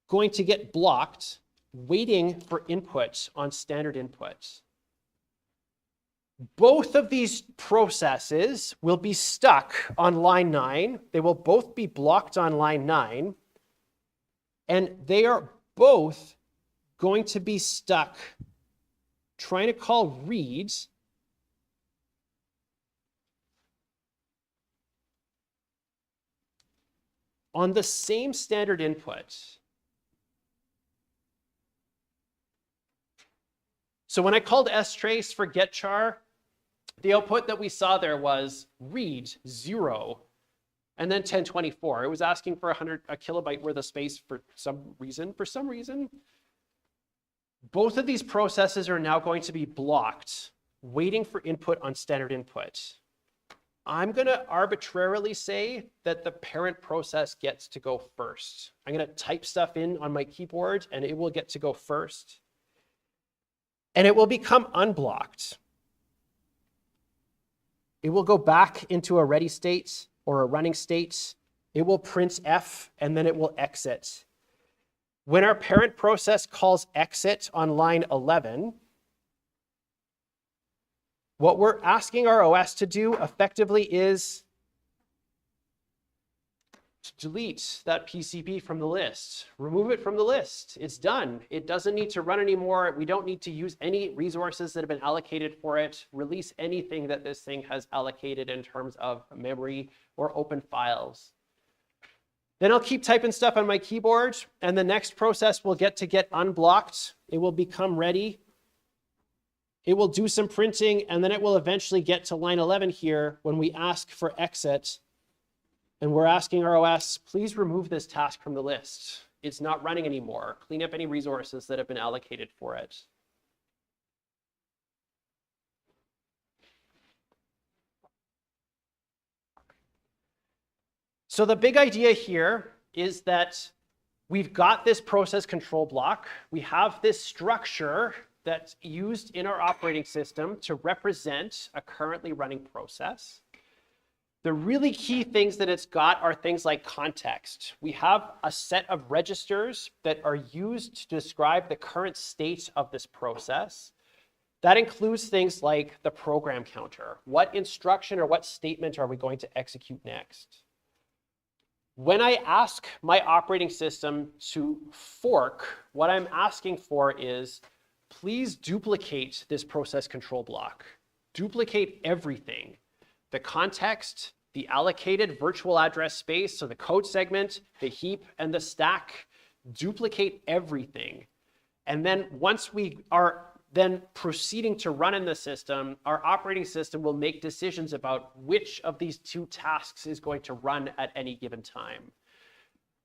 going to get blocked waiting for input on standard input. Both of these processes will be stuck on line 9. They will both be blocked on line 9. And they are both going to be stuck trying to call read on the same standard input. So when I called strace for get char, the output that we saw there was read 0 and then 1024. It was asking for a kilobyte worth of space for some reason. Both of these processes are now going to be blocked, waiting for input on standard input. I'm going to arbitrarily say that the parent process gets to go first. I'm going to type stuff in on my keyboard, and it will get to go first. And it will become unblocked. It will go back into a ready state or a running state. It will print F, and then it will exit. When our parent process calls exit on line 11, what we're asking our OS to do effectively is delete that PCB from the list, remove it from the list. It's done. It doesn't need to run anymore. We don't need to use any resources that have been allocated for it. Release anything that this thing has allocated in terms of memory or open files. Then I'll keep typing stuff on my keyboard, and the next process will get unblocked. It will become ready. It will do some printing, and then it will eventually get to line 11 here when we ask for exit. And we're asking our OS, please remove this task from the list. It's not running anymore. Clean up any resources that have been allocated for it. So the big idea here is that we've got this process control block. We have this structure that's used in our operating system to represent a currently running process. The really key things that it's got are things like context. We have a set of registers that are used to describe the current state of this process. That includes things like the program counter. What instruction or what statement are we going to execute next? When I ask my operating system to fork, what I'm asking for is, please duplicate this process control block. Duplicate everything. The context, the allocated virtual address space, so the code segment, the heap, and the stack, duplicate everything. And then once we are then proceeding to run in the system, our operating system will make decisions about which of these two tasks is going to run at any given time.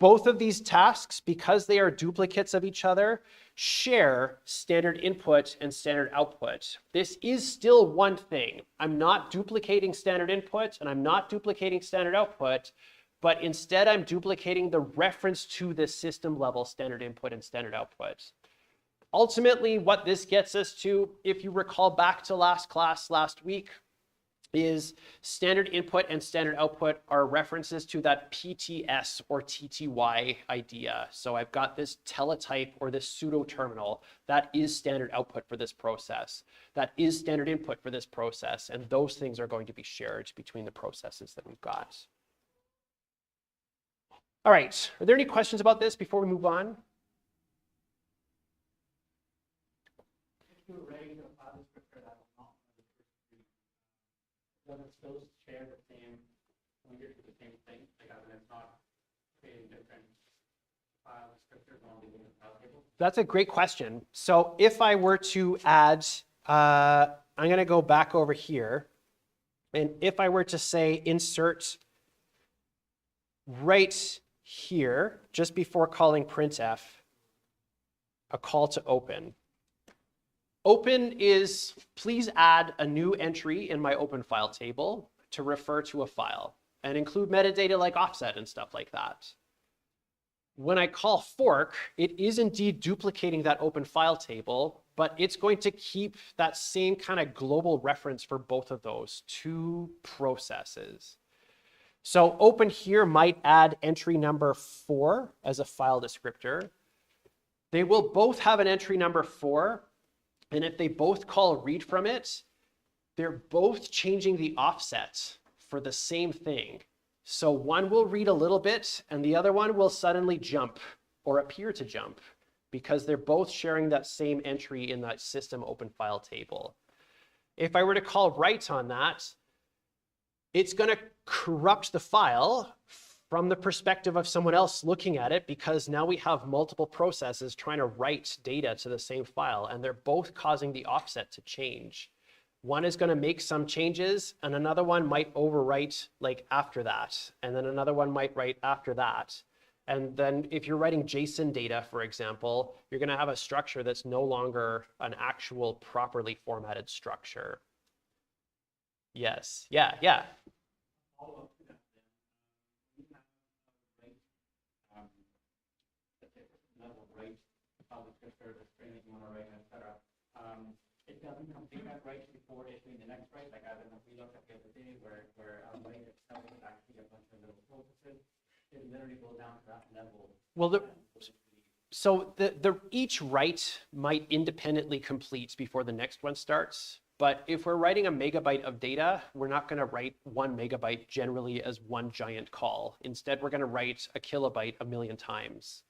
Both of these tasks, because they are duplicates of each other, share standard input and standard output. This is still one thing. I'm not duplicating standard input and I'm not duplicating standard output, but instead I'm duplicating the reference to the system level standard input and standard output. Ultimately, what this gets us to, if you recall back to last class last week, is standard input and standard output are references to that PTS or TTY idea. So I've got this teletype or this pseudo terminal that is standard output for this process. That is standard input for this process. And those things are going to be shared between the processes that we've got. All right, are there any questions about this before we move on? Does it still share the same pointer to the same thing? Like, it's not creating different file descriptors on the file table? That's a great question. So if I were to add, I'm going to go back over here. And if I were to say insert right here, just before calling printf, a call to open. Open is, please add a new entry in my open file table to refer to a file and include metadata like offset and stuff like that. When I call fork, it is indeed duplicating that open file table, but it's going to keep that same kind of global reference for both of those two processes. So open here might add entry number 4 as a file descriptor. They will both have an entry number 4. And if they both call read from it, they're both changing the offset for the same thing. So one will read a little bit and the other one will suddenly jump or appear to jump because they're both sharing that same entry in that system open file table. If I were to call write on that, it's going to corrupt the file from the perspective of someone else looking at it, because now we have multiple processes trying to write data to the same file, and they're both causing the offset to change. One is going to make some changes, and another one might overwrite like after that, and then another one might write after that. And then if you're writing JSON data, for example, you're going to have a structure that's no longer an actual properly formatted structure. Yes, yeah. The string that you want to write, etc. It doesn't complete that write before issuing the next write. Like I don't know if we looked at the other day where write itself is actually a bunch of little processes. It literally goes down to that level. Well, each write might independently complete before the next one starts, But if we're writing a megabyte of data, we're not going to write 1 megabyte generally as one giant call. Instead, we're going to write a kilobyte a million times.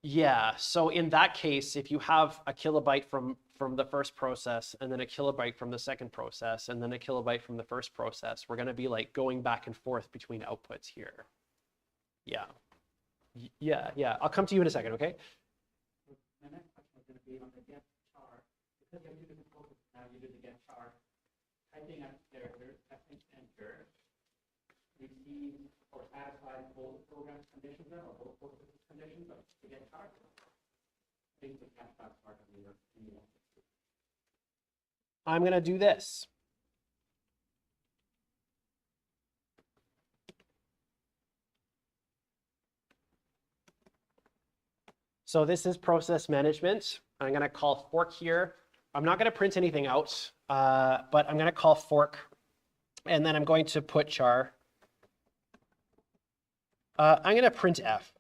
Yeah, so in that case, if you have a kilobyte from the first process, and then a kilobyte from the second process, and then a kilobyte from the first process, we're going to be like going back and forth between outputs here. Yeah. Yeah. I'll come to you in a second, okay? My next question is going to be on the get char. Because you have two different focus now, you do the get char. Typing up character, pressing enter, receive or satisfy both program conditions or both focus conditions, but to get char, I think the cat part of the I'm going to do this. So this is process management. I'm going to call fork here. I'm not going to print anything out, but I'm going to call fork, and then I'm going to put char. I'm going to print f.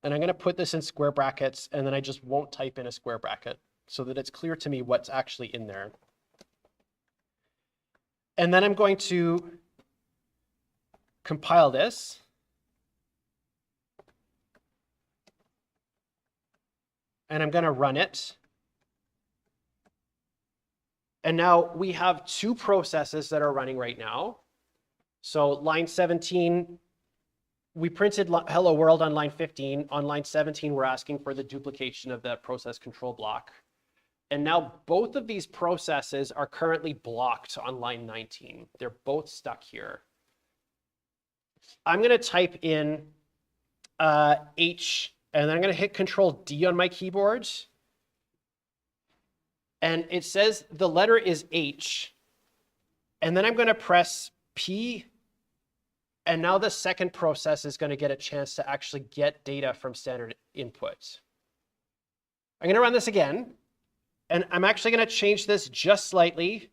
And I'm going to put this in square brackets, and then I just won't type in a square bracket so that it's clear to me what's actually in there. And then I'm going to compile this. And I'm going to run it. And now we have two processes that are running right now. So line 17, we printed hello world on line 15. On line 17, we're asking for the duplication of that process control block. And now both of these processes are currently blocked on line 19. They're both stuck here. I'm going to type in H, and then I'm going to hit Control D on my keyboard. And it says the letter is H. And then I'm going to press P. And now the second process is going to get a chance to actually get data from standard input. I'm going to run this again. And I'm actually going to change this just slightly.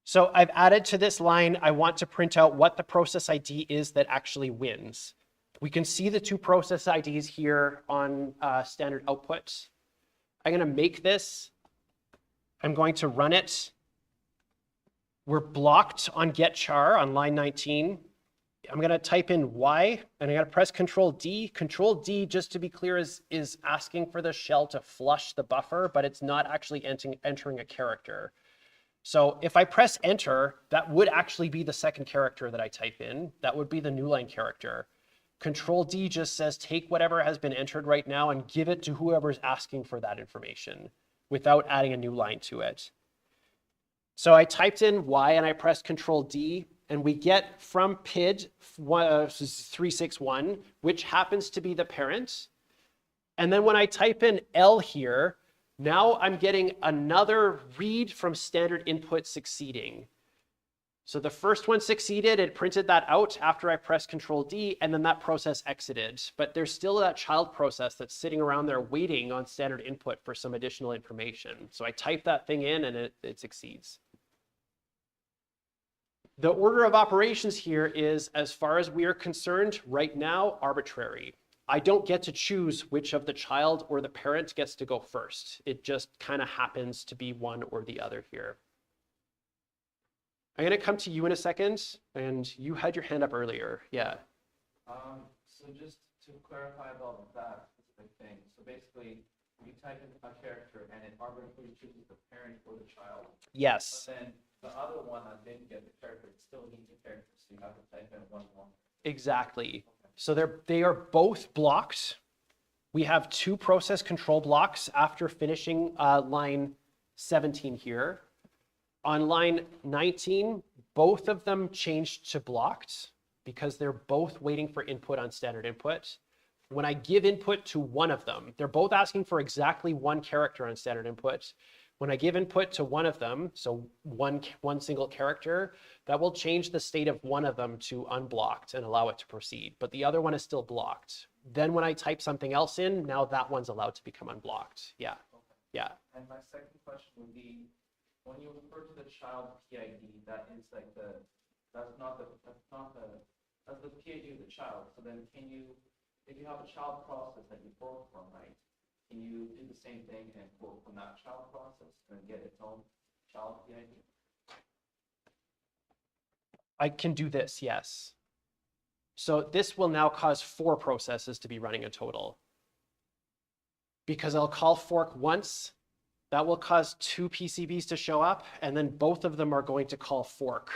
So I've added to this line, I want to print out what the process ID is that actually wins. We can see the two process IDs here on standard output. I'm going to make this. I'm going to run it. We're blocked on get char on line 19. I'm going to type in Y, and I'm going to press Control D. Control D, just to be clear, is asking for the shell to flush the buffer, but it's not actually entering a character. So if I press enter, that would actually be the second character that I type in. That would be the new line character. Control D just says take whatever has been entered right now and give it to whoever's asking for that information without adding a new line to it. So I typed in Y and I pressed Control D, and we get from PID 361, which happens to be the parent. And then when I type in L here, now I'm getting another read from standard input succeeding. So the first one succeeded, it printed that out after I pressed Control D, and then that process exited. But there's still that child process that's sitting around there waiting on standard input for some additional information. So I type that thing in and it succeeds. The order of operations here is, as far as we are concerned, right now, arbitrary. I don't get to choose which of the child or the parent gets to go first. It just kind of happens to be one or the other here. I'm going to come to you in a second, and you had your hand up earlier. Yeah. So just to clarify about that specific thing. So basically, you type in a character, and it arbitrarily chooses the parent or the child. Yes. But then the other one that didn't get the character, it still needs a character, so you have to type in one more. Exactly. So they are both blocked. We have two process control blocks after finishing line 17 here. On line 19, both of them changed to blocked because they're both waiting for input on standard input. When I give input to one of them, they're both asking for exactly one character on standard input. When I give input to one of them, so one single character, that will change the state of one of them to unblocked and allow it to proceed, but the other one is still blocked. Then when I type something else in, now that one's allowed to become unblocked. Yeah, yeah. And my second question would be, when you refer to the child PID, that is like the That's the PID of the child. So then if you have a child process that you fork from, right, can you do the same thing and fork from that child process and get its own child PID? I can do this, yes. So this will now cause 4 processes to be running in total. Because I'll call fork once, that will cause 2 PCBs to show up, and then both of them are going to call fork.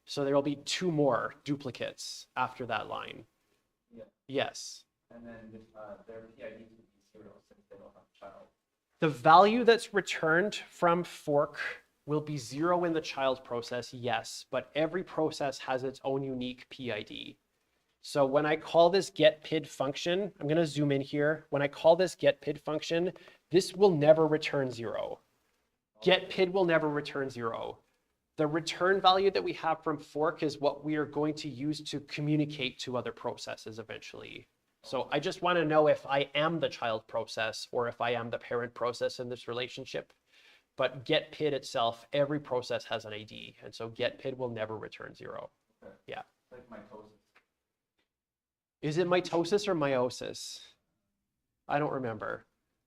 So there will be 2 more duplicates after that line. Yeah. Yes. And then their PIDs would be 0 since they don't have a child. The value that's returned from fork will be 0 in the child process, yes, but every process has its own unique PID. So when I call this getPID function, I'm going to zoom in here. When I call this getPID function, this will never return 0. GetPID will never return 0. The return value that we have from fork is what we are going to use to communicate to other processes eventually. So I just want to know if I am the child process or if I am the parent process in this relationship. But getPID itself, every process has an ID, and so getPID will never return 0. Okay. Yeah. It's like mitosis. Is it mitosis or meiosis? I don't remember.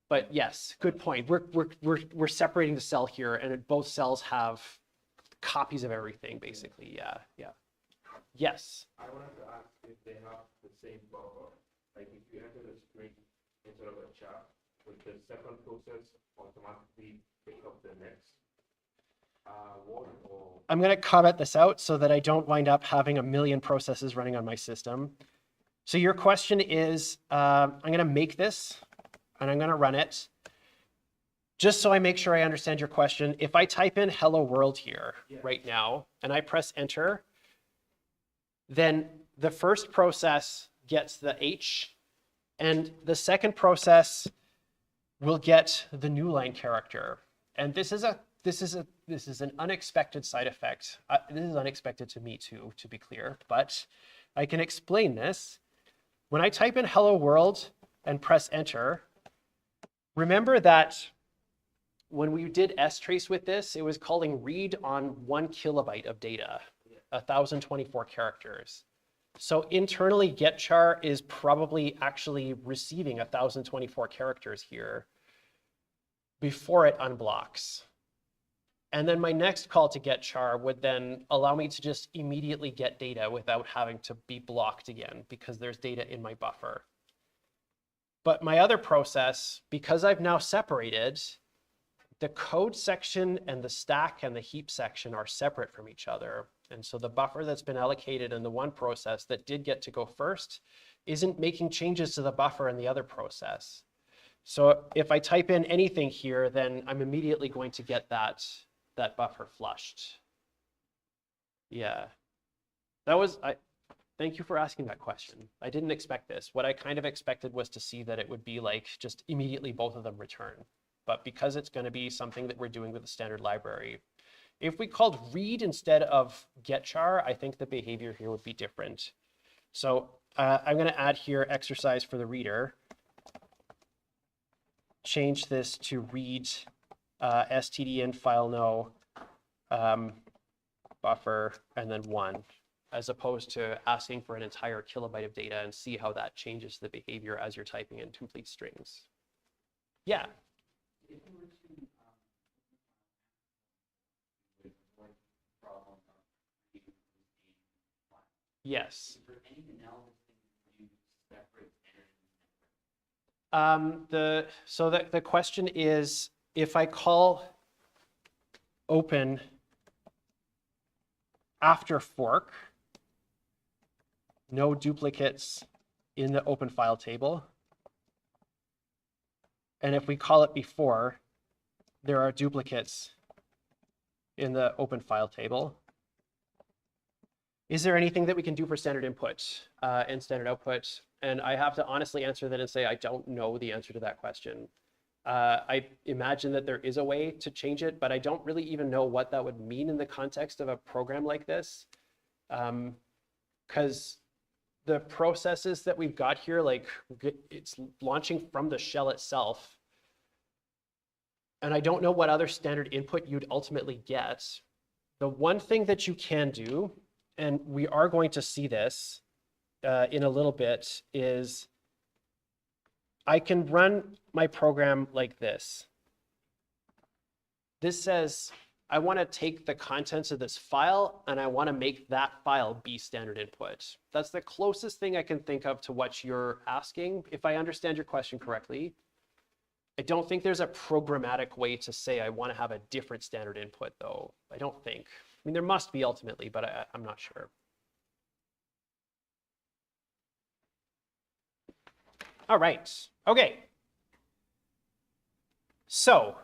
But yes, good point. We're separating the cell here, and both cells have copies of everything, basically. Yeah, yeah. Yes. I wanted to ask if they have the same buffer. Like if you enter the string instead of a char, would the second process automatically pick up the next word? Or I'm going to comment this out so that I don't wind up having a million processes running on my system. So your question is, I'm going to make this and I'm going to run it. Just so I make sure I understand your question, if I type in hello world here right now and I press enter, then the first process gets the H and the second process will get the new line character. And this is an unexpected side effect. This is unexpected to me too, to be clear, but I can explain this. When I type in hello world and press enter, remember that when we did strace with this, it was calling read on 1 kilobyte of data, 1,024 characters. So internally, getchar is probably actually receiving 1,024 characters here before it unblocks. And then my next call to getchar would then allow me to just immediately get data without having to be blocked again because there's data in my buffer. But my other process, because I've now separated, the code section and the stack and the heap section are separate from each other. And so the buffer that's been allocated in the one process that did get to go first isn't making changes to the buffer in the other process. So if I type in anything here, then I'm immediately going to get that buffer flushed. Yeah, thank you for asking that question. I didn't expect this. What I kind of expected was to see that it would be like just immediately both of them return. But because it's going to be something that we're doing with the standard library, if we called read instead of getchar, I think the behavior here would be different. So I'm going to add here exercise for the reader. Change this to read stdin file no buffer and then 1, as opposed to asking for an entire kilobyte of data and see how that changes the behavior as you're typing in complete strings. Yeah. If you were to with what problem of Yes. is there anything else that you separate So the question is, if I call open after fork, no duplicates in the open file table. And if we call it before, there are duplicates in the open file table. Is there anything that we can do for standard input and standard output? And I have to honestly answer that and say I don't know the answer to that question. I imagine that there is a way to change it, but I don't really even know what that would mean in the context of a program like this. Because the processes that we've got here, like it's launching from the shell itself. And I don't know what other standard input you'd ultimately get. The one thing that you can do and we are going to see this in a little bit, is I can run my program like this. This says, I want to take the contents of this file and I want to make that file be standard input. That's the closest thing I can think of to what you're asking, if I understand your question correctly. I don't think there's a programmatic way to say I want to have a different standard input, though. I don't think. I mean, there must be ultimately, but I'm not sure. All right. Okay. So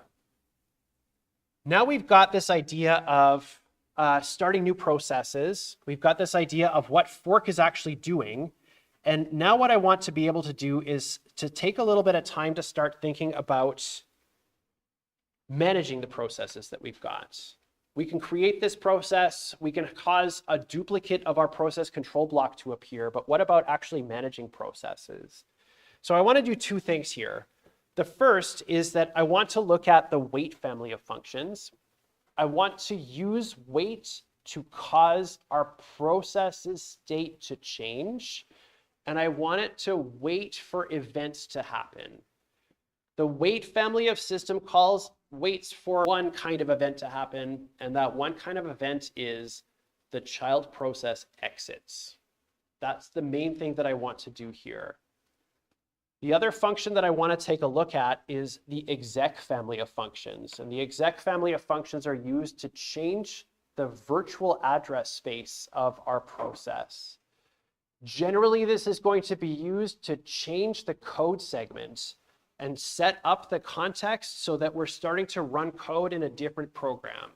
now we've got this idea of starting new processes. We've got this idea of what fork is actually doing. And now what I want to be able to do is to take a little bit of time to start thinking about managing the processes that we've got. We can create this process. We can cause a duplicate of our process control block to appear. But what about actually managing processes? So I want to do two things here. The first is that I want to look at the wait family of functions. I want to use wait to cause our process's state to change. And I want it to wait for events to happen. The wait family of system calls waits for one kind of event to happen, and that one kind of event is the child process exits. That's the main thing that I want to do here. The other function that I want to take a look at is the exec family of functions, and the exec family of functions are used to change the virtual address space of our process. Generally, this is going to be used to change the code segment and set up the context so that we're starting to run code in a different program.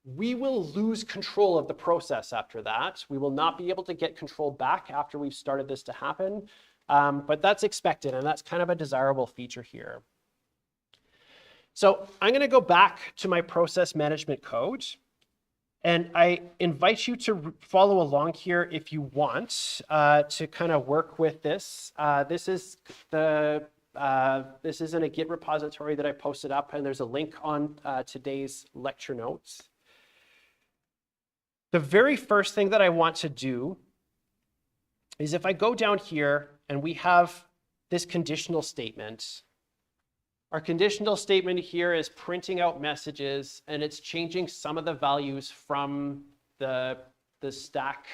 We will lose control of the process after that. We will not be able to get control back after we've started this to happen, but that's expected, and that's kind of a desirable feature here. So I'm going to go back to my process management code. And I invite you to follow along here if you want to kind of work with this. This is in a Git repository that I posted up, and there's a link on today's lecture notes. The very first thing that I want to do is if I go down here and we have this conditional statement. Our conditional statement here is printing out messages, and it's changing some of the values from the stack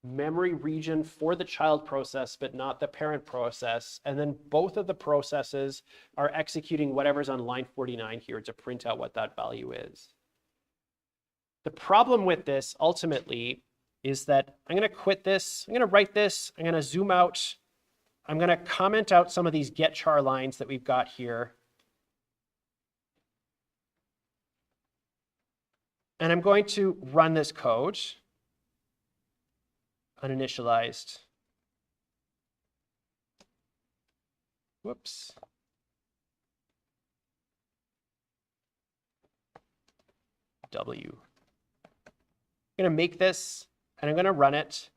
memory region for the child process, but not the parent process. And then both of the processes are executing whatever's on line 49 here to print out what that value is. The problem with this ultimately is that I'm going to quit this. I'm going to write this. I'm going to zoom out. I'm going to comment out some of these get char lines that we've got here. And I'm going to run this code uninitialized. Whoops. W. I'm going to make this and I'm going to run it.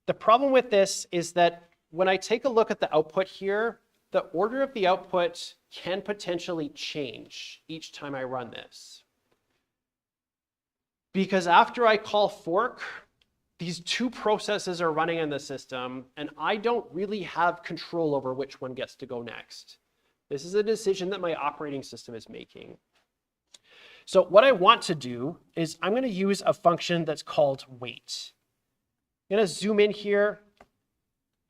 The problem with this is that when I take a look at the output here, the order of the output can potentially change each time I run this. Because after I call fork, these two processes are running in the system, and I don't really have control over which one gets to go next. This is a decision that my operating system is making. So what I want to do is I'm going to use a function that's called wait. I'm going to zoom in here.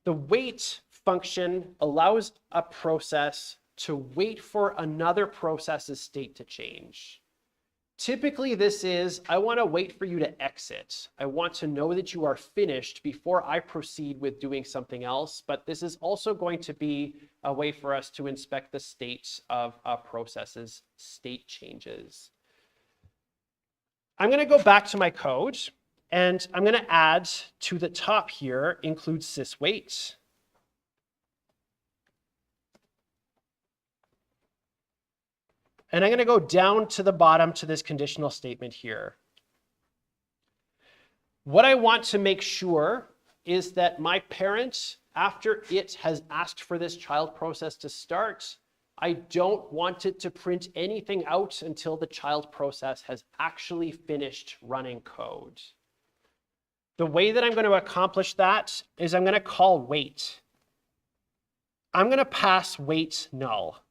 The wait function allows a process to wait for another process's state to change. Typically, this is, I want to wait for you to exit. I want to know that you are finished before I proceed with doing something else, but this is also going to be a way for us to inspect the state of a process's state changes. I'm going to go back to my code, and I'm going to add to the top here, include syswait. And I'm going to go down to the bottom to this conditional statement here. What I want to make sure is that my parent, after it has asked for this child process to start, I don't want it to print anything out until the child process has actually finished running code. The way that I'm going to accomplish that is I'm going to call wait. I'm going to pass wait null.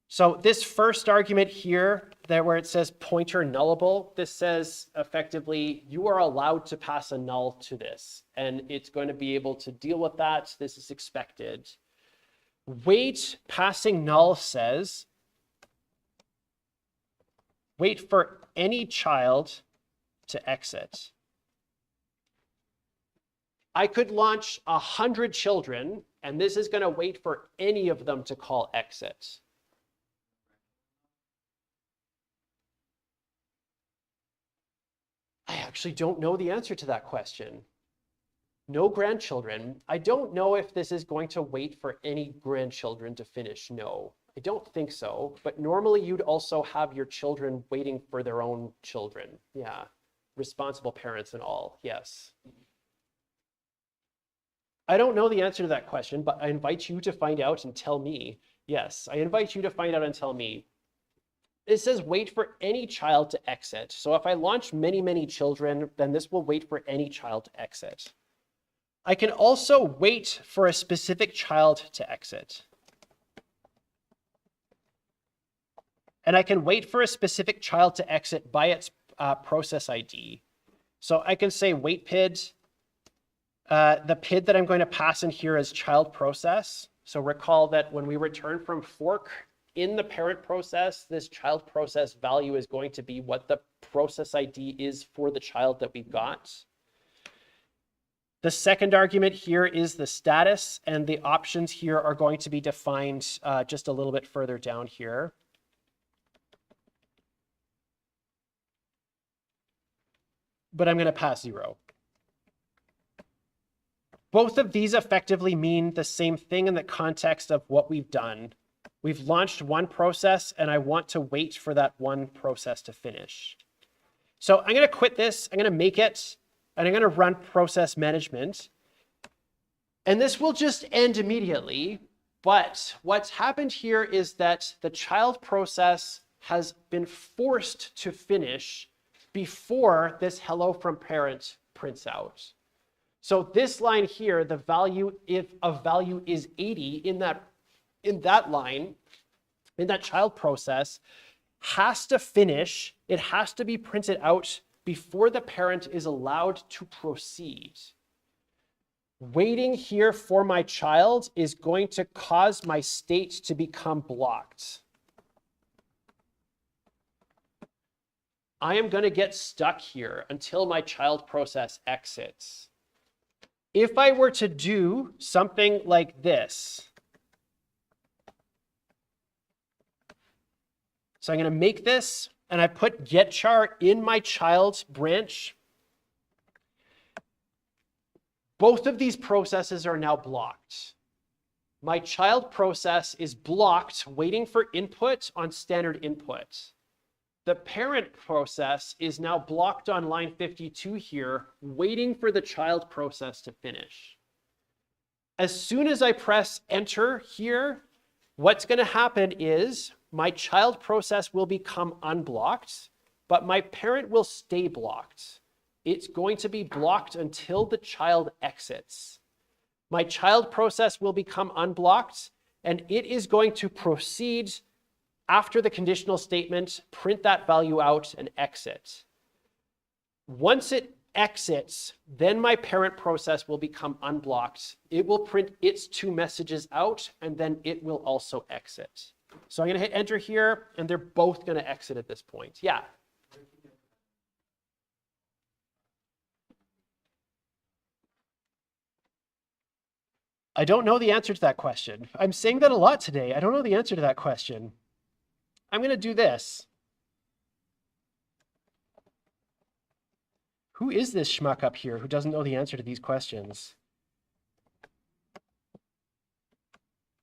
So this first argument here, there where it says pointer nullable, this says effectively you are allowed to pass a null to this, and it's going to be able to deal with that. This is expected. Wait passing null says wait for any child to exit. I could launch 100 children, and this is going to wait for any of them to call exit. I actually don't know the answer to that question. No grandchildren. I don't know if this is going to wait for any grandchildren to finish. No, I don't think so. But normally you'd also have your children waiting for their own children. Yeah, responsible parents and all, yes. I don't know the answer to that question, but I invite you to find out and tell me. Yes, I invite you to find out and tell me. It says wait for any child to exit. So if I launch many, many children, then this will wait for any child to exit. I can also wait for a specific child to exit. And I can wait for a specific child to exit by its process ID. So I can say wait PID. The PID that I'm going to pass in here is child process. So recall that when we return from fork, in the parent process, this child process value is going to be what the process ID is for the child that we've got. The second argument here is the status, and the options here are going to be defined just a little bit further down here. But I'm going to pass 0. Both of these effectively mean the same thing in the context of what we've done. We've launched one process, and I want to wait for that one process to finish. So I'm going to quit this. I'm going to make it, and I'm going to run process management. And this will just end immediately. But what's happened here is that the child process has been forced to finish before this hello from parent prints out. So this line here, the value, if a value is 80 in that line, in that child process, has to finish. It has to be printed out before the parent is allowed to proceed. Waiting here for my child is going to cause my state to become blocked. I am going to get stuck here until my child process exits. If I were to do something like this, so I'm going to make this, and I put getChar in my child branch. Both of these processes are now blocked. My child process is blocked, waiting for input on standard input. The parent process is now blocked on line 52 here, waiting for the child process to finish. As soon as I press enter here, what's going to happen is my child process will become unblocked, but my parent will stay blocked. It's going to be blocked until the child exits. My child process will become unblocked, and it is going to proceed after the conditional statement, print that value out and exit. Once it exits, then my parent process will become unblocked. It will print its 2 messages out, and then it will also exit. So I'm going to hit enter here, and they're both going to exit at this point. Yeah. I don't know the answer to that question. I'm saying that a lot today. I don't know the answer to that question. I'm going to do this. Who is this schmuck up here who doesn't know the answer to these questions?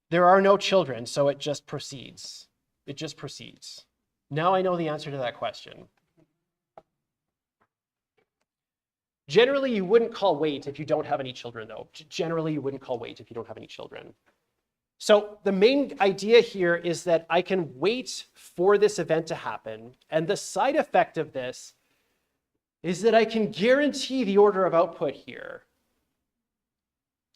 There are no children, so it just proceeds. It just proceeds. Now I know the answer to that question. Generally, you wouldn't call wait if you don't have any children, though. Generally, you wouldn't call wait if you don't have any children. So the main idea here is that I can wait for this event to happen. And the side effect of this is that I can guarantee the order of output here.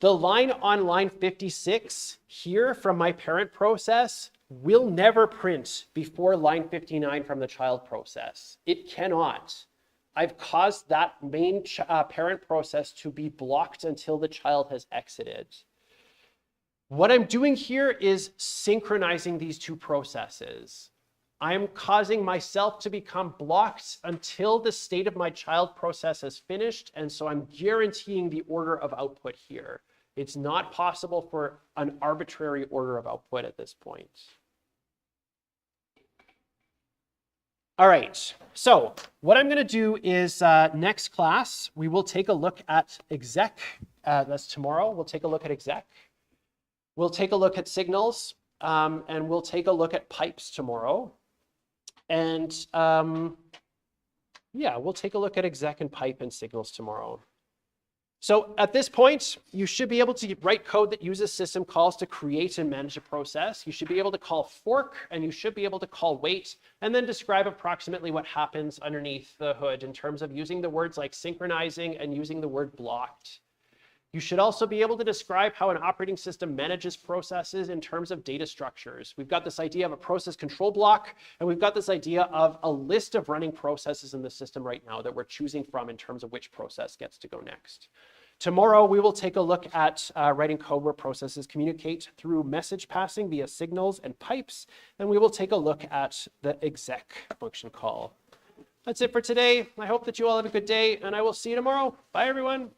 The line on line 56 here from my parent process will never print before line 59 from the child process. It cannot. I've caused that main parent process to be blocked until the child has exited. What I'm doing here is synchronizing these two processes. I'm causing myself to become blocked until the state of my child process is finished, and so I'm guaranteeing the order of output here. It's not possible for an arbitrary order of output at this point. All right, so what I'm going to do is next class, we will take a look at exec. That's tomorrow. We'll take a look at exec. We'll take a look at signals, and we'll take a look at pipes tomorrow. And yeah, we'll take a look at exec and pipe and signals tomorrow. So at this point, you should be able to write code that uses system calls to create and manage a process. You should be able to call fork, and you should be able to call wait, and then describe approximately what happens underneath the hood in terms of using the words like synchronizing and using the word blocked. You should also be able to describe how an operating system manages processes in terms of data structures. We've got this idea of a process control block, and we've got this idea of a list of running processes in the system right now that we're choosing from in terms of which process gets to go next. Tomorrow, we will take a look at writing code where processes communicate through message passing via signals and pipes, and we will take a look at the exec function call. That's it for today. I hope that you all have a good day, and I will see you tomorrow. Bye, everyone.